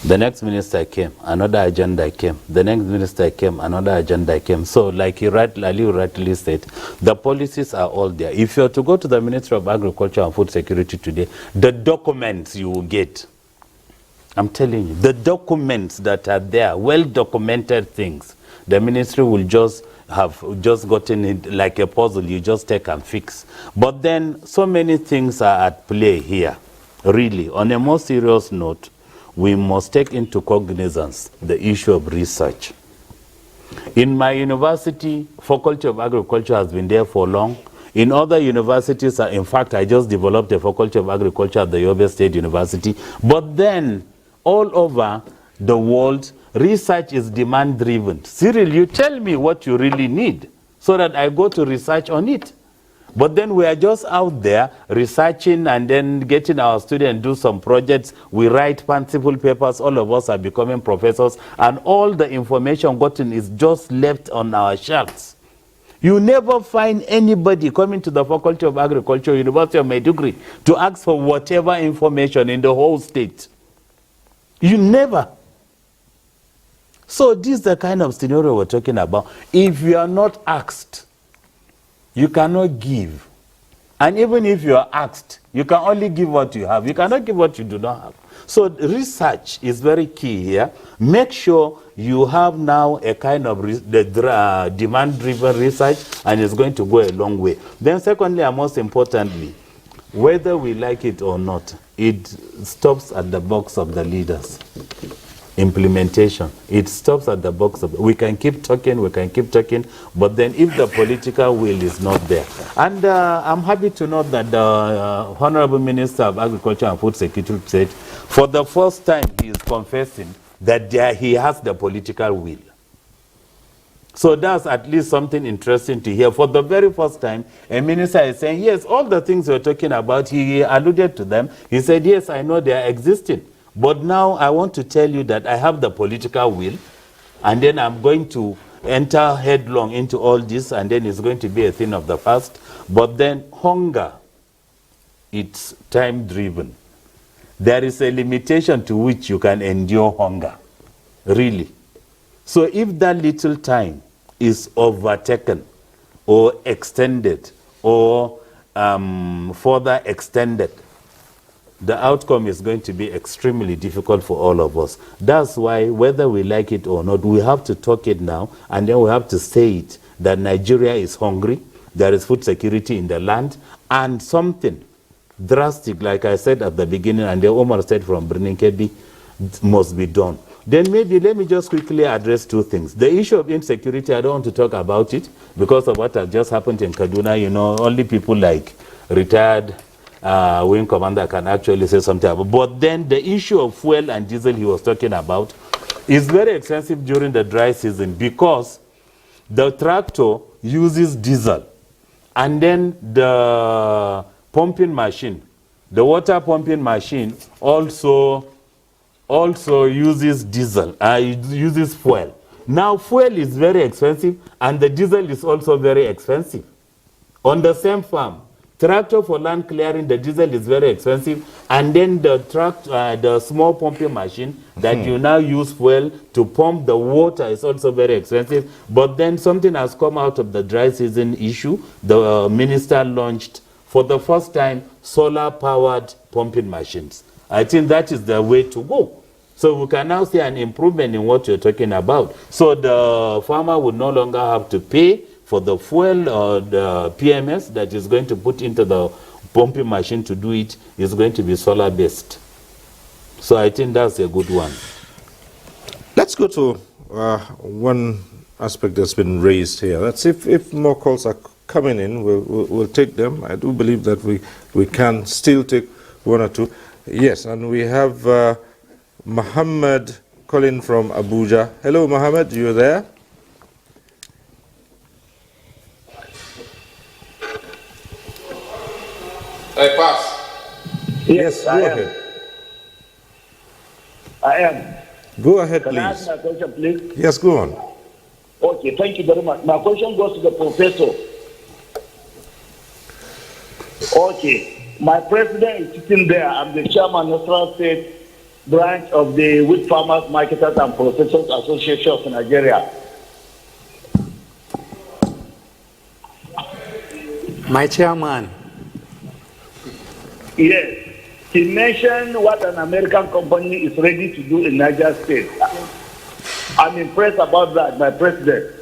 The next minister came, another agenda came. The next minister came, another agenda came. So like Ali rightly said, the policies are all there. If you are to go to the Ministry of Agriculture and Food Security today, the documents you will get, I'm telling you, the documents that are there, well-documented things, the ministry will just have gotten it like a puzzle, you just take and fix. But then so many things are at play here, really. On a more serious note, we must take into cognizance the issue of research. In my university, Faculty of Agriculture has been there for long. In other universities, in fact, I just developed a Faculty of Agriculture at the Yobe State University. But then, all over the world, research is demand-driven. Cyril, you tell me what you really need so that I go to research on it. But then we are just out there researching and then getting our students do some projects. We write fanciful papers. All of us are becoming professors. And all the information gotten is just left on our shelves. You never find anybody coming to the Faculty of Agriculture, University of Maiduguri, to ask for whatever information in the whole state. You never. So this is the kind of scenario we're talking about. If you are not asked, you cannot give. And even if you are asked, you can only give what you have. You cannot give what you do not have. So research is very key here. Make sure you have now a kind of demand-driven research, and it's going to go a long way. Then secondly, and most importantly, whether we like it or not, it stops at the box of the leaders. Implementation. It stops at the box of, we can keep talking, but then if the political will is not there. And I'm happy to note that the Honorable Minister of Agriculture and Food Security said, for the first time he is confessing that he has the political will. So that's at least something interesting to hear. For the very first time, a minister is saying, yes, all the things we're talking about, he alluded to them. He said, yes, I know they are existing. But now I want to tell you that I have the political will, and then I'm going to enter headlong into all this, and then it's going to be a thing of the past. But then hunger, it's time-driven. There is a limitation to which you can endure hunger, really. So if that little time is overtaken or extended or further extended, the outcome is going to be extremely difficult for all of us. That's why, whether we like it or not, we have to talk it now, and then we have to say it, that Nigeria is hungry, there is food security in the land, and something drastic, like I said at the beginning, and the Omar said from Birnin Kebbi, must be done. Then maybe let me just quickly address two things. The issue of insecurity, I don't want to talk about it because of what has just happened in Kaduna. You know, only people like retired wing commander can actually say something about. But then the issue of fuel and diesel he was talking about is very expensive during the dry season because the tractor uses diesel, and then the pumping machine, the water pumping machine also uses diesel, uses fuel. Now fuel is very expensive and the diesel is also very expensive. On the same farm, tractor for land clearing, the diesel is very expensive, and then the small pumping machine that you now use fuel to pump the water is also very expensive. But then something has come out of the dry season issue. The minister launched for the first time solar-powered pumping machines. I think that is the way to go. So we can now see an improvement in what you're talking about. So the farmer would no longer have to pay for the fuel or the PMS that is going to put into the pumping machine to do it. Is going to be solar-based. So I think that's a good one. Let's go to one aspect that's been raised here. That's if more calls are coming in, we'll take them. I do believe that we can still take one or two. Yes, and we have Muhammad calling from Abuja. Hello, Muhammad, you there? I pass. Yes, go ahead. I am. Go ahead, Can please. I ask my question, please? Yes, go on. Okay, thank you very much. My question goes to the professor. Okay, my president is sitting there. I'm the chairman of National State branch of the Wheat Farmers, Marketers and Processors Association of Nigeria. My chairman. Yes. He mentioned what an American company is ready to do in Niger State. I'm impressed about that, my president.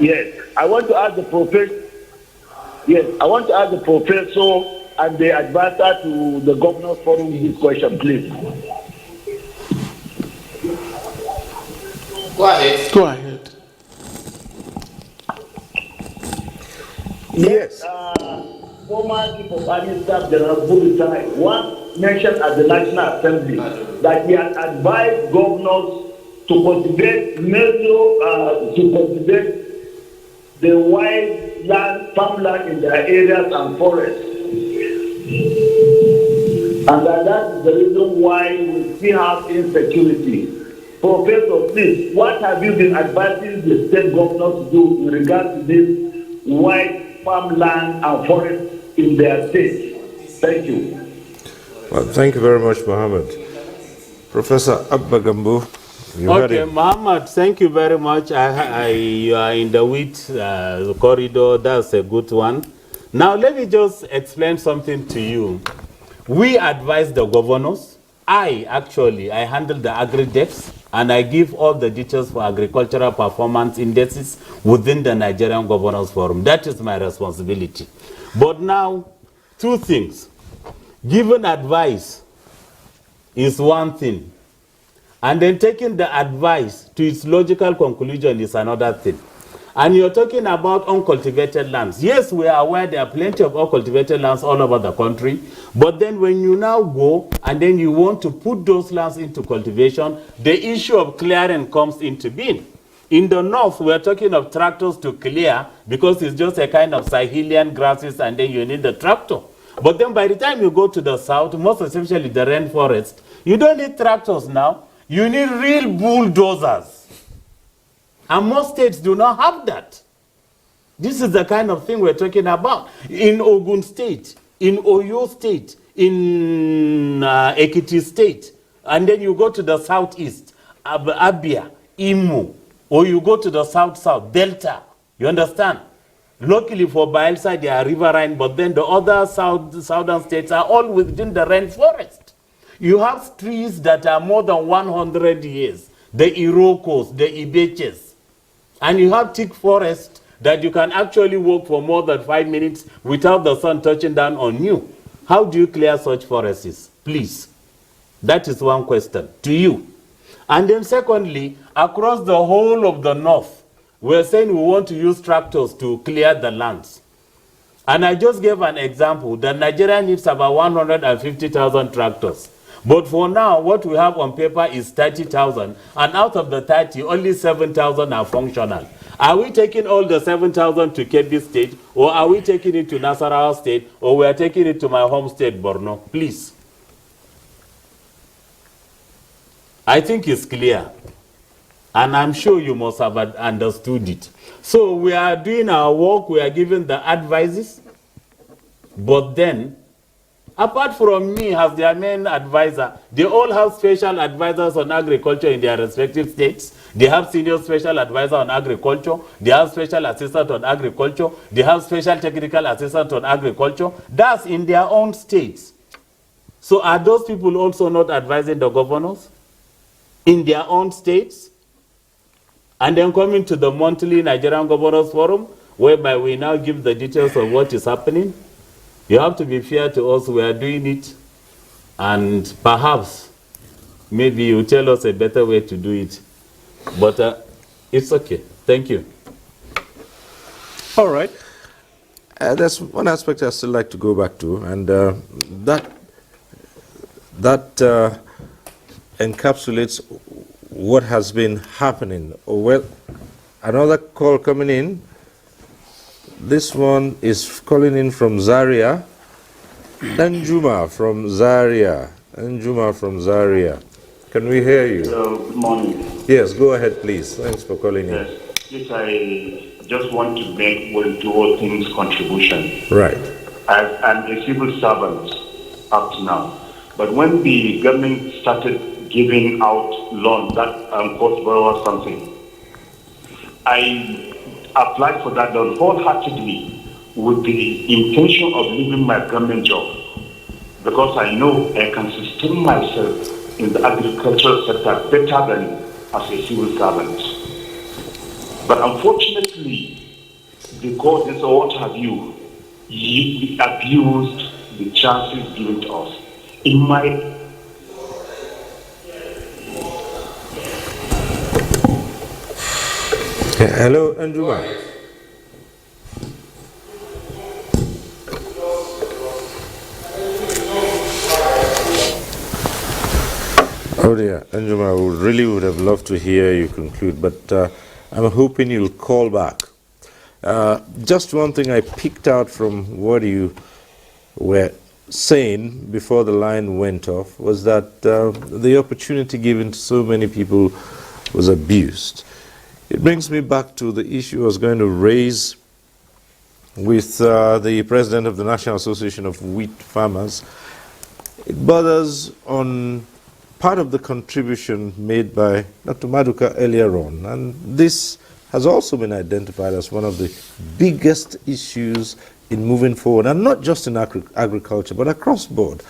Yes, I want to ask the professor. Yes, I want to ask the professor and the advisor to the governor's forum this question, please. Go ahead. Go ahead. Yes. Former Chief of Army Staff General Burutai once mentioned at the National Assembly that he had advised governors to cultivate the wild land, farmland in their areas and forests. And that is the reason why we still have insecurity. Professor, please, what have you been advising the state governors to do in regard to this wild farmland and forest in their state? Thank you. Well, thank you very much, Mohammed. Professor Abba Gambo, you heard Okay, him. Mohammed, thank you very much. You are in the wheat corridor. That's a good one. Now, let me just explain something to you. We advise the governors. I handle the agri-debts, and I give all the details for agricultural performance indices within the Nigerian Governors Forum. That is my responsibility. But now, two things. Giving advice is one thing, and then taking the advice to its logical conclusion is another thing. And you're talking about uncultivated lands. Yes, we are aware there are plenty of uncultivated lands all over the country, but then when you now go and then you want to put those lands into cultivation, the issue of clearing comes into being. In the north, we're talking of tractors to clear because it's just a kind of Sahelian grasses and then you need the tractor. But then by the time you go to the south, most especially the rainforest, you don't need tractors now. You need real bulldozers. And most states do not have that. This is the kind of thing we're talking about. In Ogun State, in Oyo State, in Ekiti State, and then you go to the southeast, Abia, Imo, or you go to the south, Delta. You understand? Luckily for Bayelsa, they are riverine, but then the other southern states are all within the rainforest. You have trees that are more than 100 years, the Iroquois, the Ibeches. And you have thick forest that you can actually walk for more than 5 minutes without the sun touching down on you. How do you clear such forests? Please. That is one question to you. And then secondly, across the whole of the north, we're saying we want to use tractors to clear the lands. And I just gave an example that Nigeria needs about 150,000 tractors. But for now, what we have on paper is 30,000, and out of the 30, only 7,000 are functional. Are we taking all the 7,000 to Kebbi State, or are we taking it to Nasarawa State, or we are taking it to my home state, Borno? Please. I think it's clear, and I'm sure you must have understood it. So we are doing our work, we are giving the advices, but then, apart from me as their main advisor, they all have special advisors on agriculture in their respective states. They have senior special advisor on agriculture. They have special assistant on agriculture. They have special technical assistant on agriculture. That's in their own states. So are those people also not advising the governors in their own states? And then coming to the monthly Nigerian Governors Forum, whereby we now give the details of what is happening. You have to be fair to us, we are doing it, and perhaps maybe you tell us a better way to do it. But it's okay. Thank you. All right. There's one aspect I still like to go back to, and that encapsulates what has been happening. Well, another call coming in. This one is calling in from Zaria. Danjuma from Zaria. Danjuma from Zaria. Can we hear you? Good morning. Yes, go ahead, please. Thanks for calling in. Yes, I just want to make one to all things contribution. Right. I'm a civil servant up to now. But when the government started giving out loans, that cost borrower something, I applied for that loan wholeheartedly with the intention of leaving my government job, because I know I can sustain myself in the agricultural sector better than as a civil servant. But unfortunately, the causes or what have you, we abused the chances given to us. In my Hello, Anjuma. Oh dear, Anjuma, I really would have loved to hear you conclude, but I'm hoping you'll call back. Just one thing I picked out from what you were saying before the line went off was that the opportunity given to so many people was abused. It brings me back to the issue I was going to raise with the president of the National Association of Wheat Farmers. It borders on part of the contribution made by Dr. Maduka earlier on, and this has also been identified as one of the biggest issues in moving forward, and not just in agriculture, but across board.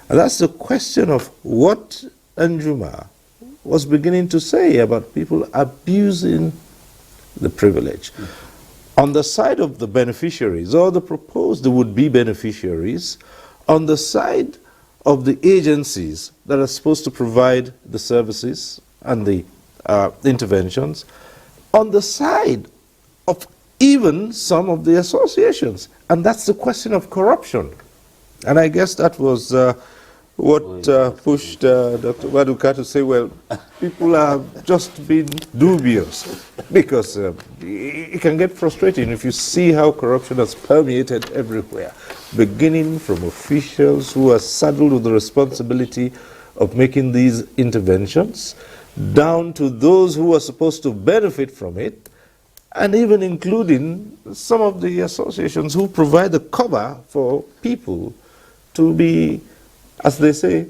And that's the question of what Anjuma was beginning to say about people abusing the privilege. On the side of the beneficiaries, or the would-be beneficiaries, on the side of the agencies that are supposed to provide the services and the interventions, on the side of even some of the associations. And that's the question of corruption. And I guess that was what pushed Dr. Maduka to say, well, people have just been dubious, because it can get frustrating if you see how corruption has permeated everywhere, beginning from officials who are saddled with the responsibility of making these interventions, down to those who are supposed to benefit from it, and even including some of the associations who provide the cover for people to be, as they say,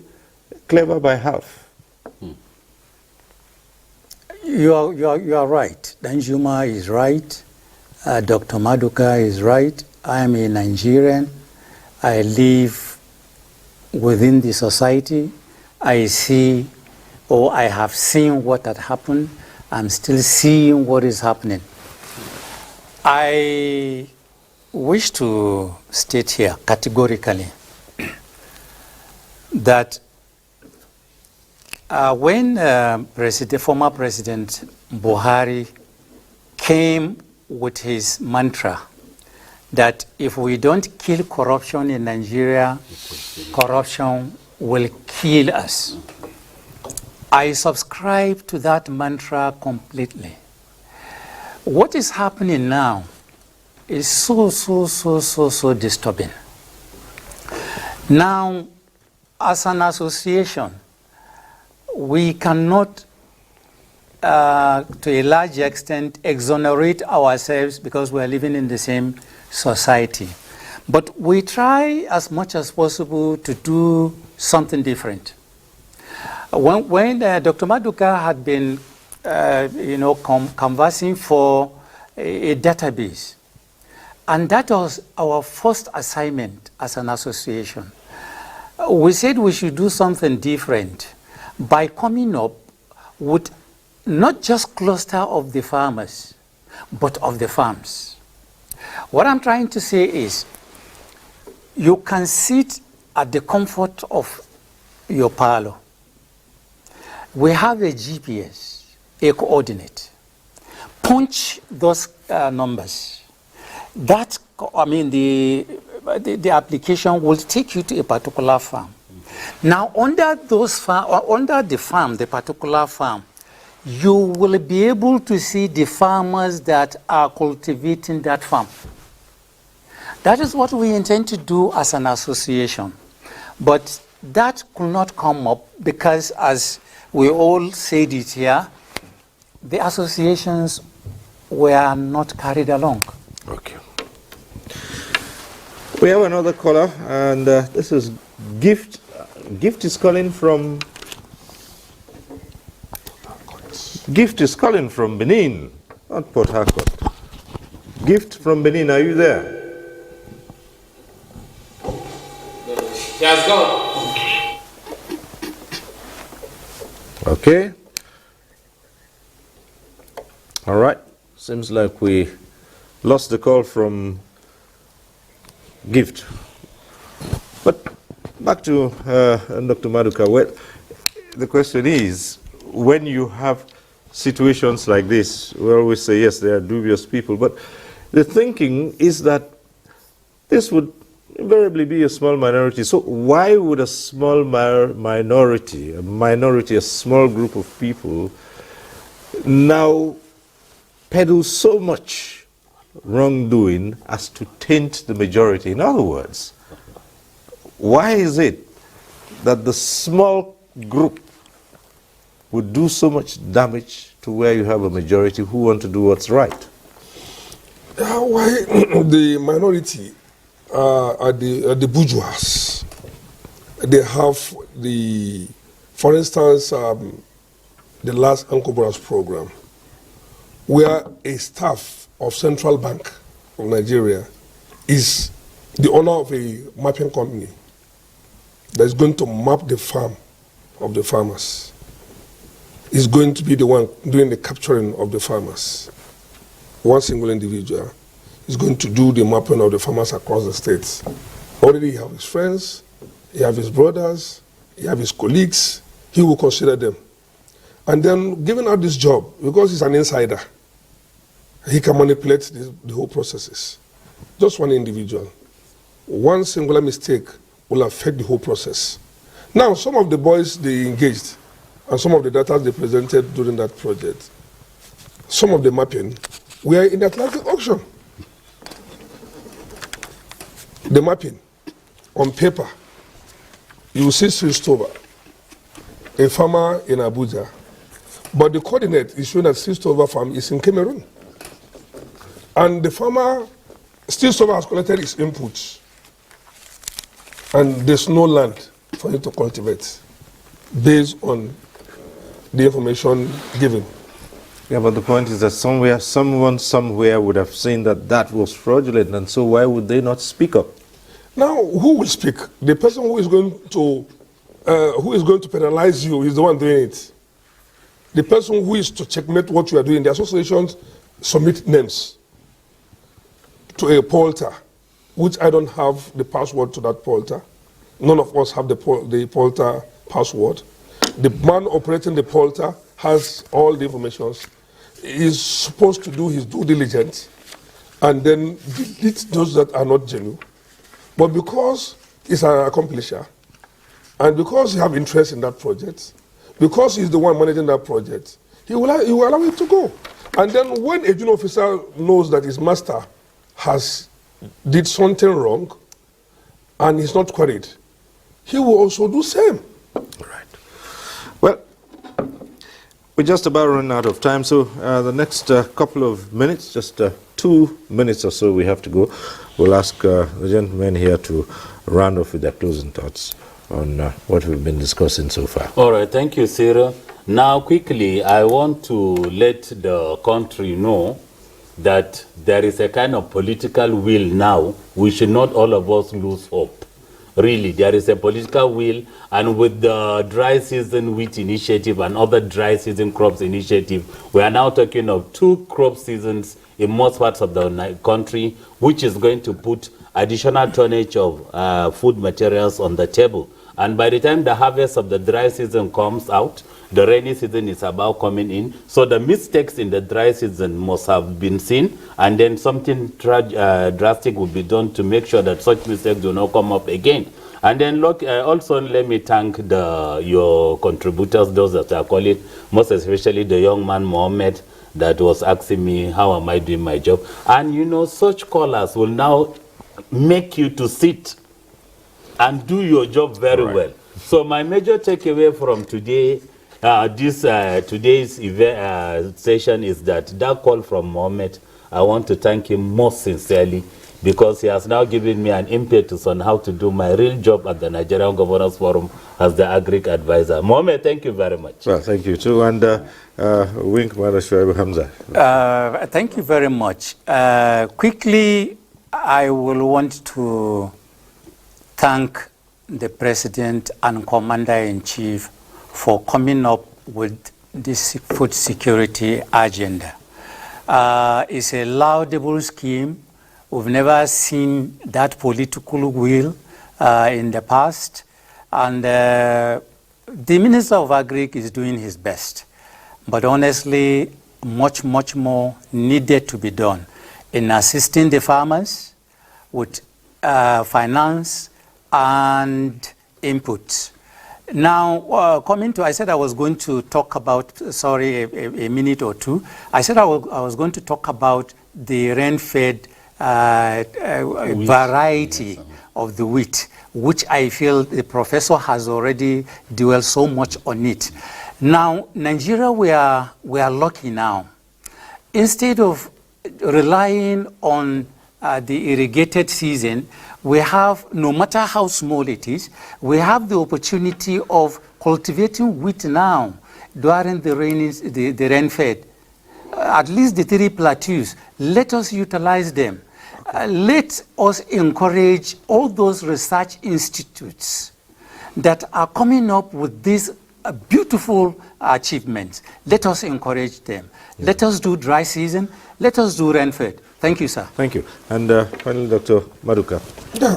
clever by half. You are right. Danjuma is right. Dr. Maduka is right. I am a Nigerian. I live within the society. I see, or I have seen what had happened. I'm still seeing what is happening. I wish to state here categorically that when former President Buhari came with his mantra that if we don't kill corruption in Nigeria, corruption will kill us, I subscribe to that mantra completely. What is happening now is so disturbing. Now, as an association, we cannot, to a large extent, exonerate ourselves because we are living in the same society. But we try as much as possible to do something different. When Dr. Maduka had been conversing for a database, and that was our first assignment as an association. We said we should do something different by coming up with not just cluster of the farmers, but of the farms. What I'm trying to say is, you can sit at the comfort of your parlor. We have a GPS, a coordinate. Punch those numbers. That, the application will take you to a particular farm. Now, under the particular farm, you will be able to see the farmers that are cultivating that farm. That is what we intend to do as an association. But that could not come up because, as we all said it here, the associations were not carried along. Okay. We have another caller, and this is Gift. Gift is calling from Benin, not Port Harcourt. Gift from Benin, are you there? He has gone. Okay. All right. Seems like we lost the call from Gift. But back to Dr. Maduka. Well, the question is, when you have situations like this, we always say, yes, there are dubious people, but the thinking is that this would, invariably be a small minority. So why would a small minority, a small group of people, now peddle so much wrongdoing as to taint the majority? In other words, why is it that the small group would do so much damage to where you have a majority who want to do what's right? Why the minority are the bourgeois? They have for instance, the last Ankobras program, where a staff of Central Bank of Nigeria is the owner of a mapping company that is going to map the farm of the farmers. Is going to be the one doing the capturing of the farmers. One single individual is going to do the mapping of the farmers across the states. Already he has his friends, he has his brothers, he has his colleagues, he will consider them. And then giving out this job, because he's an insider, he can manipulate the whole processes. Just one individual. One singular mistake will affect the whole process. Now, some of the boys they engaged, and some of the data they presented during that project, some of the mapping, were in the Atlantic auction. The mapping, on paper, you will see Silstover, a farmer in Abuja, but the coordinate is showing that Silstover farm is in Cameroon. And the farmer, Silstover has collected his inputs, and there's no land for him to cultivate based on the information given. Yeah, but the point is that someone somewhere would have seen that that was fraudulent, and so why would they not speak up? Now, who will speak? The person who is going to penalize you is the one doing it. The person who is to checkmate what you are doing, the associations submit names to a pollter, which I don't have the password to that pollter. None of us have the pollter password. The man operating the pollter has all the information. He is supposed to do his due diligence and then delete those that are not genuine. But because he's an accomplisher, and because he has interest in that project, because he's the one managing that project, he will allow it to go. And then when a junior officer knows that his master did something wrong and he's not queried, he will also do same. Right. Well, we're just about running out of time, so the next couple of minutes, just 2 minutes or so we have to go. We'll ask the gentlemen here to round off with their closing thoughts on what we've been discussing so far. All right, thank you, Cyril. Now, quickly, I want to let the country know that there is a kind of political will now. We should not all of us lose hope. Really, there is a political will, and with the dry season wheat initiative and other dry season crops initiative, we are now talking of 2 crop seasons in most parts of the country, which is going to put additional tonnage of food materials on the table. And by the time the harvest of the dry season comes out, the rainy season is about coming in. So the mistakes in the dry season must have been seen, and then something drastic will be done to make sure that such mistakes do not come up again. And then look, also let me thank your contributors, those that are calling, most especially the young man Mohammed that was asking me how am I doing my job. And you know, such callers will now make you to sit and do your job very well. So my major takeaway from today, today's event, session is that call from Mohammed, I want to thank him most sincerely, because he has now given me an impetus on how to do my real job at the Nigerian Governors Forum as the Agric Advisor. Mohammed, thank you very much. Well, thank you too. And Wink Madashuaib Hamza. Thank you very much. Quickly, I will want to thank the President and Commander-in-Chief for coming up with this food security agenda. It's a laudable scheme. We've never seen that political will in the past. And the Minister of Agric is doing his best. But honestly, much, much more needed to be done in assisting the farmers with finance, and input. Now, coming to, I said I was going to talk about, sorry, a minute or two. I said I was going to talk about the rain-fed variety of the wheat, which I feel the professor has already dwelled so much on it. Now, Nigeria, we are lucky now. Instead of relying on the irrigated season, we have, no matter how small it is, we have the opportunity of cultivating wheat now during the rain-fed. At least the 3 plateaus, let us utilize them. Let us encourage all those research institutes that are coming up with these beautiful achievements. Let us encourage them. Yeah. Let us do dry season. Let us do rain-fed. Thank you, sir. Thank you. And finally, Dr. Maduka. Yeah,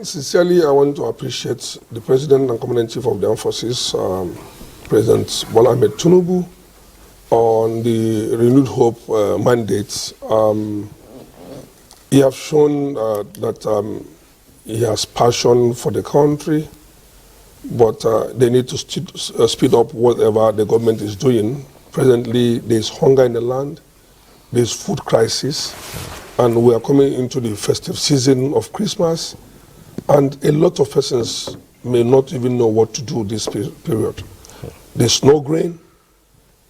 sincerely, I want to appreciate the President and Commander-in-Chief of the Armed Forces, President Bola Ahmed Tinubu, on the renewed hope mandates. He has shown that he has passion for the country, but they need to speed up whatever the government is doing. Presently, there is hunger in the land, there is food crisis, and we are coming into the festive season of Christmas, and a lot of persons may not even know what to do this period. There's no grain.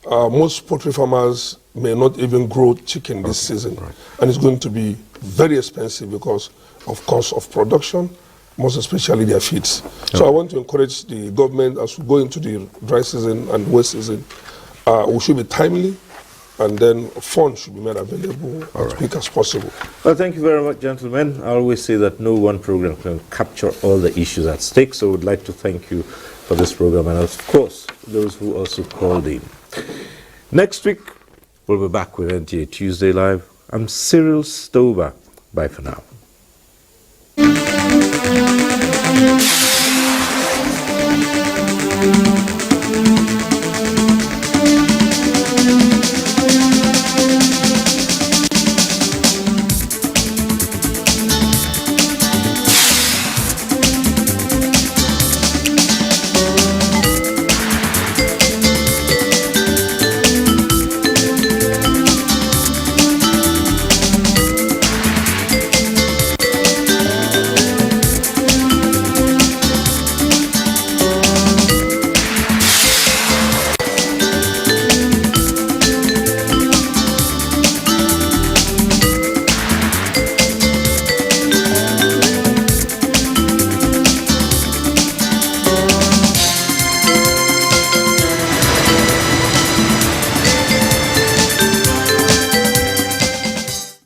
Most poultry farmers may not even grow chicken this season, and it's going to be very expensive because of cost of production, most especially their feeds. So I want to encourage the government as we go into the dry season and wet season, we should be timely, and then funds should be made available as quick as possible. Well, thank you very much, gentlemen. I always say that no one program can capture all the issues at stake, so I would like to thank you for this program, and of course, those who also called in. Next week, we'll be back with NTA Tuesday Live. I'm Cyril Stover. Bye for now.